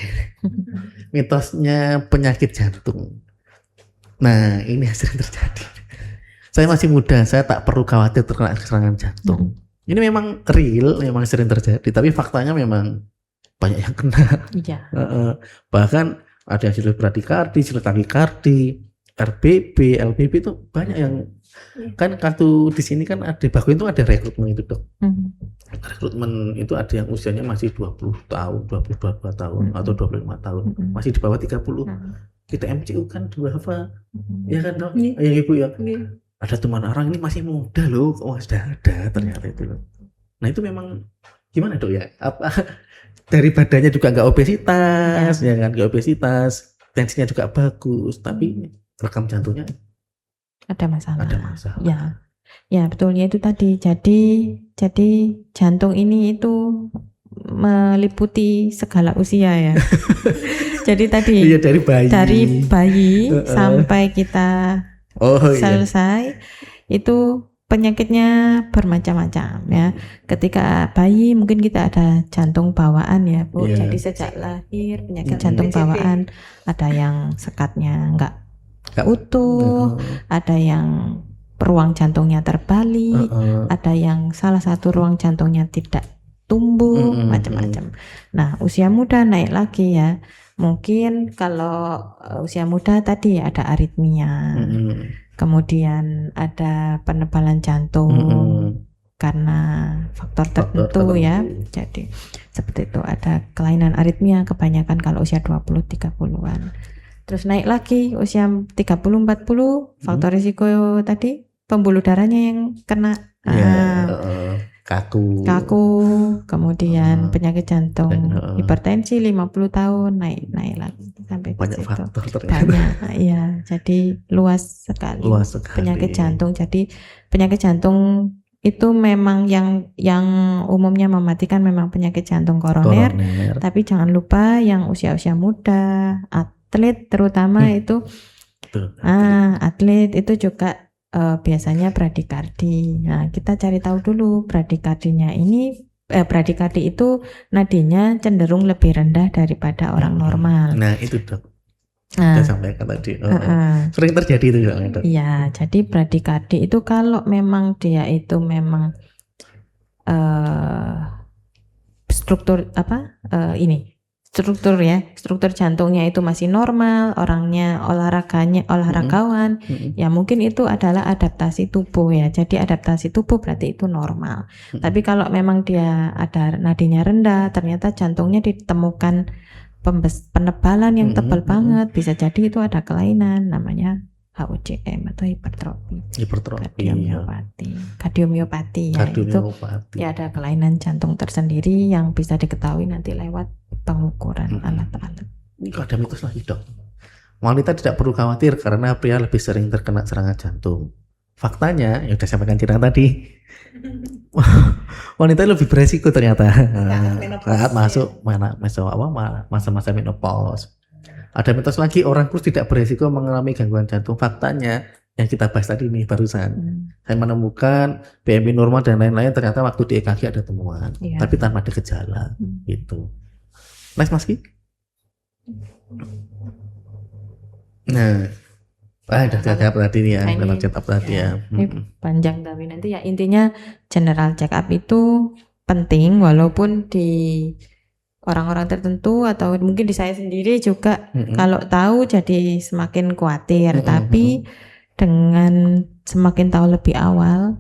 S1: Mitosnya penyakit jantung. Nah, ini sering terjadi. Saya masih muda, saya tak perlu khawatir terkena serangan jantung. Ini memang real, memang sering terjadi, tapi faktanya memang banyak yang kena.
S2: Iya.
S1: Bahkan ada yang sudah bradikardi, sudah takikardi, RBB, LBB itu banyak yang kan kartu di sini kan ada baku itu ada rekrutmen itu Dok. Rekrutmen itu ada yang usianya masih 20 tahun, 22 tahun atau 25 tahun, masih di bawah 30. Kita MCU kan apa? Ya kan Dok? Yang Ibu ya. Ada teman orang ini masih muda loh, sudah ada ternyata itu loh. Nah itu memang Gimana dok ya? Apa dari badannya juga nggak obesitas, ya kan? Nggak obesitas, tensinya juga bagus, tapi rekam jantungnya
S2: Ada masalah.
S1: ada masalah.
S2: Ya betulnya itu tadi. Jadi jantung ini itu meliputi segala usia ya. Jadi tadi
S1: Iya dari bayi.
S2: sampai kita
S1: Oh iya.
S2: selesai itu penyakitnya bermacam-macam ya. Ketika bayi mungkin kita ada jantung bawaan ya Bu.
S1: Iya.
S2: Jadi sejak lahir penyakit jantung bawaan, ada yang sekatnya enggak utuh, ada yang ruang jantungnya terbalik, ada yang salah satu ruang jantungnya tidak tumbuh, macam-macam. Nah, usia muda naik lagi ya. Mungkin kalau usia muda tadi ada aritmia, kemudian ada penebalan jantung karena faktor tertentu ya. Jadi seperti itu, ada kelainan aritmia kebanyakan kalau usia 20-30-an. Terus naik lagi usia 30-40, faktor risiko tadi pembuluh darahnya yang kena kaku, kemudian penyakit jantung, hipertensi 50 tahun naik lagi sampai
S1: banyak
S2: ke situ.
S1: faktor ternyata.
S2: Banyak, iya. Jadi luas sekali penyakit jantung. Jadi penyakit jantung itu memang yang umumnya mematikan memang penyakit jantung koroner. Tapi jangan lupa yang usia-usia muda, atlet terutama itu, atlet itu juga biasanya bradikardi. Nah, kita cari tahu dulu bradikardinya ini, bradikardi itu nadinya cenderung lebih rendah daripada orang normal.
S1: Nah, itu dok. Kita sampaikan tadi. Sering terjadi itu dok.
S2: Iya, jadi bradikardi itu kalau memang dia itu memang struktur struktur jantungnya itu masih normal, orangnya olahragawan, ya mungkin itu adalah adaptasi tubuh ya. Jadi adaptasi tubuh berarti itu normal. Tapi kalau memang dia ada nadinya rendah, ternyata jantungnya ditemukan penebalan yang tebal banget, bisa jadi itu ada kelainan namanya HOCM atau hipertrofi. Kardiomiopati ya. Itu ya ada kelainan jantung tersendiri yang bisa diketahui nanti lewat pengukuran alat-alat.
S1: Ini ada mitos lagi dok. Wanita tidak perlu khawatir karena pria lebih sering terkena serangan jantung. Faktanya, yang sudah sampaikan Cira tadi, wanita lebih beresiko ternyata saat masuk masa-masa menopause. Ada mitos lagi, orang kurus tidak beresiko mengalami gangguan jantung. Faktanya yang kita bahas tadi nih barusan, saya menemukan BMI normal dan lain-lain, ternyata waktu di EKG ada temuan, tapi tanpa ada gejala gitu. Next Mas Ki. Nah, udah check up tadi nih ya, general check up tadi ya.
S2: Ini panjang tapi nanti ya intinya general check up itu penting, walaupun di orang-orang tertentu atau mungkin di saya sendiri juga kalau tahu jadi semakin khawatir, tapi dengan semakin tahu lebih awal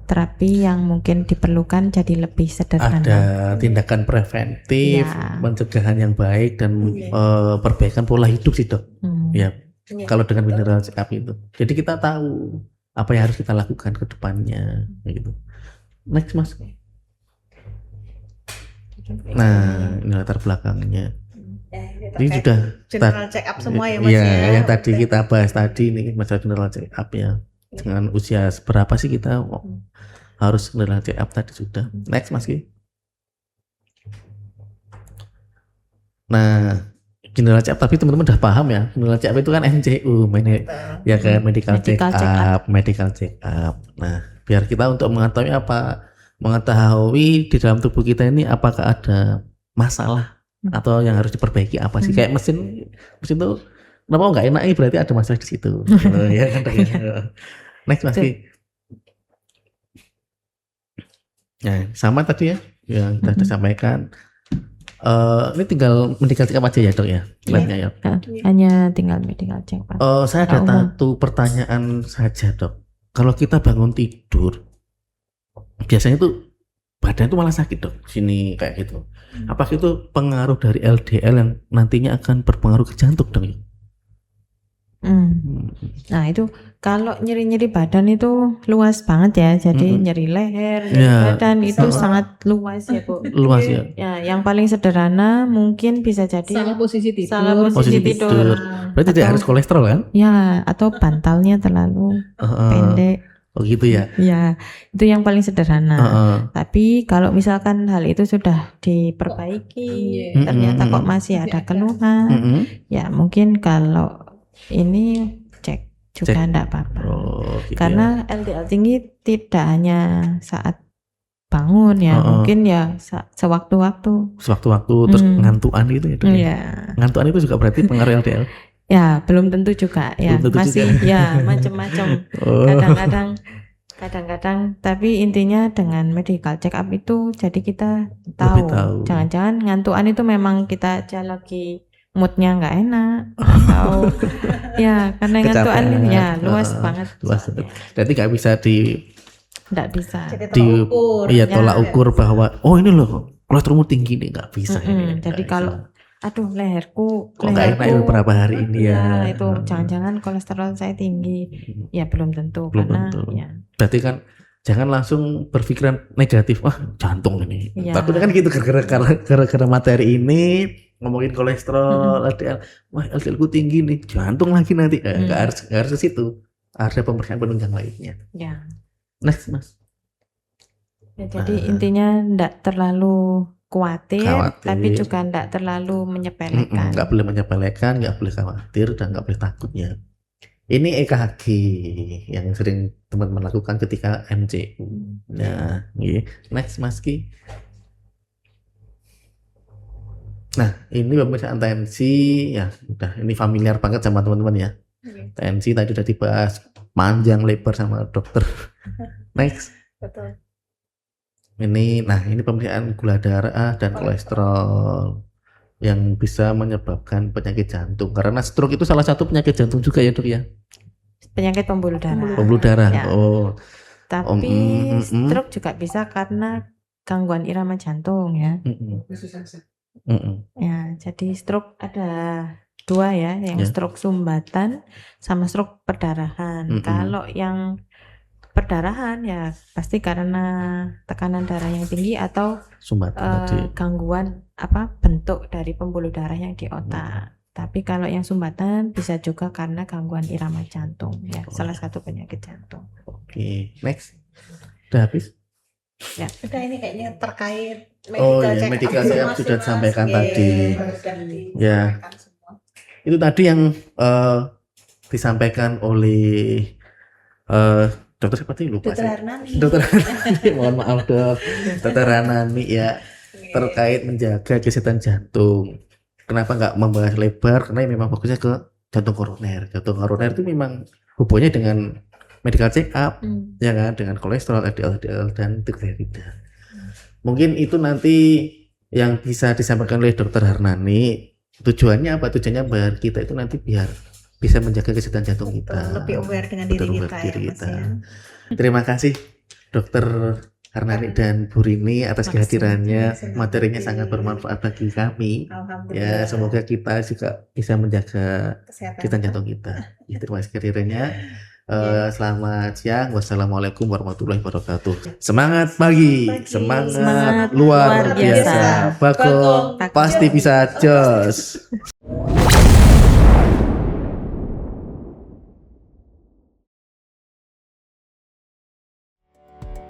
S2: terapi yang mungkin diperlukan jadi lebih sederhana.
S1: Ada tindakan preventif, pencegahan yang baik dan perbaikan pola hidup sih dok. Ya, kalau dengan mineral check up itu. Jadi kita tahu apa yang harus kita lakukan ke depannya gitu. Next Mas. Nah, ini latar belakangnya. Ini sudah
S3: general check up semua ya Mas
S1: ya. Yang tadi kita bahas tadi nih masalah general check up ya. Dengan usia berapa sih kita harus general check up tadi sudah. Next Mas Ki. Nah, general check up tapi teman-teman udah paham ya. General check up itu kan MCU, ya kan, medical check up. Nah, biar kita untuk mengetahui di dalam tubuh kita ini apakah ada masalah atau yang harus diperbaiki apa sih, kayak mesin itu kenapa nggak enak, berarti ada masalah di situ. Ya kan. Next Mas Ki. Nah, sama tadi ya yang sudah disampaikan. Ini tinggal medical check up aja ya dok ya, ya.
S2: Hanya tinggal medical check up.
S1: Saya ada satu pertanyaan saja dok. Kalau kita bangun tidur biasanya tuh badan tuh malah sakit dok, sini kayak gitu. Apakah itu pengaruh dari LDL yang nantinya akan berpengaruh ke jantung dok?
S2: Nah itu kalau nyeri-nyeri badan itu luas banget ya, jadi nyeri leher, nyeri
S1: Ya.
S2: badan itu sangat luas ya Bu.
S1: Luas ya.
S2: Ya, yang paling sederhana mungkin bisa jadi
S4: Salah posisi tidur.
S2: salah
S1: Posisi
S2: posisi
S1: tidur.
S2: tidur.
S1: Berarti tidak
S2: Atau-
S1: harus kolesterol kan?
S2: Ya, atau bantalnya terlalu pendek.
S1: Oh gitu ya.
S2: Ya, itu yang paling sederhana.
S1: Heeh.
S2: Tapi kalau misalkan hal itu sudah diperbaiki,
S4: Iya.
S2: ternyata kok masih ada keluhan,
S1: Mm-mm.
S2: ya mungkin kalau ini cek juga
S1: Cek.
S2: enggak apa-apa.
S1: Oh, gitu
S2: Karena LDL tinggi tidak hanya saat bangun ya,
S1: Heeh.
S2: mungkin ya sewaktu-waktu.
S1: ya. Sewaktu-waktu terus ngantuan gitu ya. Dok, ya?
S2: Ya.
S1: Ngantuan itu juga berarti pengaruh LDL.
S2: Ya, belum tentu juga ya.
S1: Belum tentu
S2: Masih
S1: juga.
S2: ya macam-macam.
S1: Oh.
S2: Kadang-kadang tapi intinya dengan medical check up itu jadi kita
S1: Lebih
S2: tahu.
S1: tahu.
S2: Jangan-jangan ngantuan itu memang kita aja lagi moodnya nggak enak atau ya karena ngantuan
S1: Kecapean.
S2: ya luas
S1: Heeh.
S2: banget.
S1: Luas. Berarti nggak bisa
S2: Nggak bisa.
S3: Jadi
S1: di
S3: tolak ukur.
S1: iya
S2: Ya.
S1: tolak ukur bahwa oh ini loh kolesterolmu tinggi nih, nggak bisa ini.
S2: Jadi
S1: Nggak
S2: kalau
S1: bisa.
S2: aduh leherku
S1: kok nggak enak ya beberapa hari ini ya.
S2: itu jangan-jangan kolesterol saya tinggi. Ya belum tentu
S1: Belum
S2: karena
S1: tentu.
S2: ya
S1: Berarti kan jangan langsung berpikiran negatif, wah jantung ini.
S2: Iya.
S1: Takutnya kan gitu gara-gara materi ini ngomongin kolesterol, LDL, wah LDL ku tinggi nih, jantung lagi nanti. Nggak harus ke situ. Ada pemeriksaan penunjang lainnya.
S2: ya.
S1: Next mas.
S2: Ya, jadi intinya enggak terlalu khawatir,
S1: Khawatir.
S2: tapi juga enggak terlalu menyepelekan.
S1: Nggak boleh menyepelekan, nggak boleh khawatir, dan nggak boleh takutnya. Ini EKG yang sering teman-teman lakukan ketika MCU. Nah, iya. Next Mas Ki. Nah, ini pemeriksaan tensi ya, udah ini familiar banget sama teman-teman ya.
S3: Iya,
S1: Tensi tadi udah dibahas panjang lebar sama dokter. Next.
S3: betul.
S1: Ini pemeriksaan gula darah dan kolesterol yang bisa menyebabkan penyakit jantung. Karena stroke itu salah satu penyakit jantung juga ya, Dok ya.
S2: Penyakit pembuluh darah.
S1: Pembuluh darah.
S2: Ya.
S1: Oh.
S2: Tapi stroke juga bisa karena gangguan irama jantung ya. Ya, jadi stroke ada dua ya, yang
S1: Ya.
S2: stroke sumbatan sama stroke perdarahan. Kalau yang perdarahan ya pasti karena tekanan darah yang tinggi atau
S1: Sumbatan tadi.
S2: gangguan bentuk dari pembuluh darah yang di otak. Tapi kalau yang sumbatan bisa juga karena gangguan irama jantung ya, salah satu penyakit jantung.
S1: Oke, next. Udah habis?
S3: Udah ini kayaknya terkait
S1: Oh iya, medical check up sudah disampaikan tadi. Ya. Itu tadi yang disampaikan oleh dokter siapa sih? Lupa
S3: Dokter
S1: saya.
S3: Hernani.
S1: Dokter Hernani, mohon maaf dok. Dokter Hernani ya, terkait menjaga kesehatan jantung. Kenapa nggak membahas lebar? Karena memang fokusnya ke jantung koroner. Jantung koroner itu memang hubungannya dengan medical check up, ya kan, dengan kolesterol, LDL dan trigliserida. Mungkin itu nanti yang bisa disampaikan oleh Dokter Hernani. Tujuannya apa? Tujuannya biar kita itu nanti biar bisa menjaga kesehatan jantung kita.
S3: Lebih aware dengan
S1: Betul,
S3: diri
S1: aware
S3: kita
S1: diri
S3: ya, Mas
S1: kita.
S3: ya.
S1: Terima kasih Dokter Hernani dan Bu Rini atas
S2: Makasih.
S1: kehadirannya.
S3: Senang
S1: Materinya
S3: hati.
S1: sangat bermanfaat bagi kami. Ya,
S3: Alhamdulillah.
S1: semoga kita juga bisa menjaga
S3: Kesehatan.
S1: kesehatan jantung kita. Ya, terima kasih kehadirannya. Selamat siang. Wassalamualaikum warahmatullahi wabarakatuh. Semangat pagi, semangat
S2: Semangat
S1: luar
S2: luar
S1: biasa.
S2: biasa.
S1: Bagong
S3: Bagong.
S1: pasti bisa jos.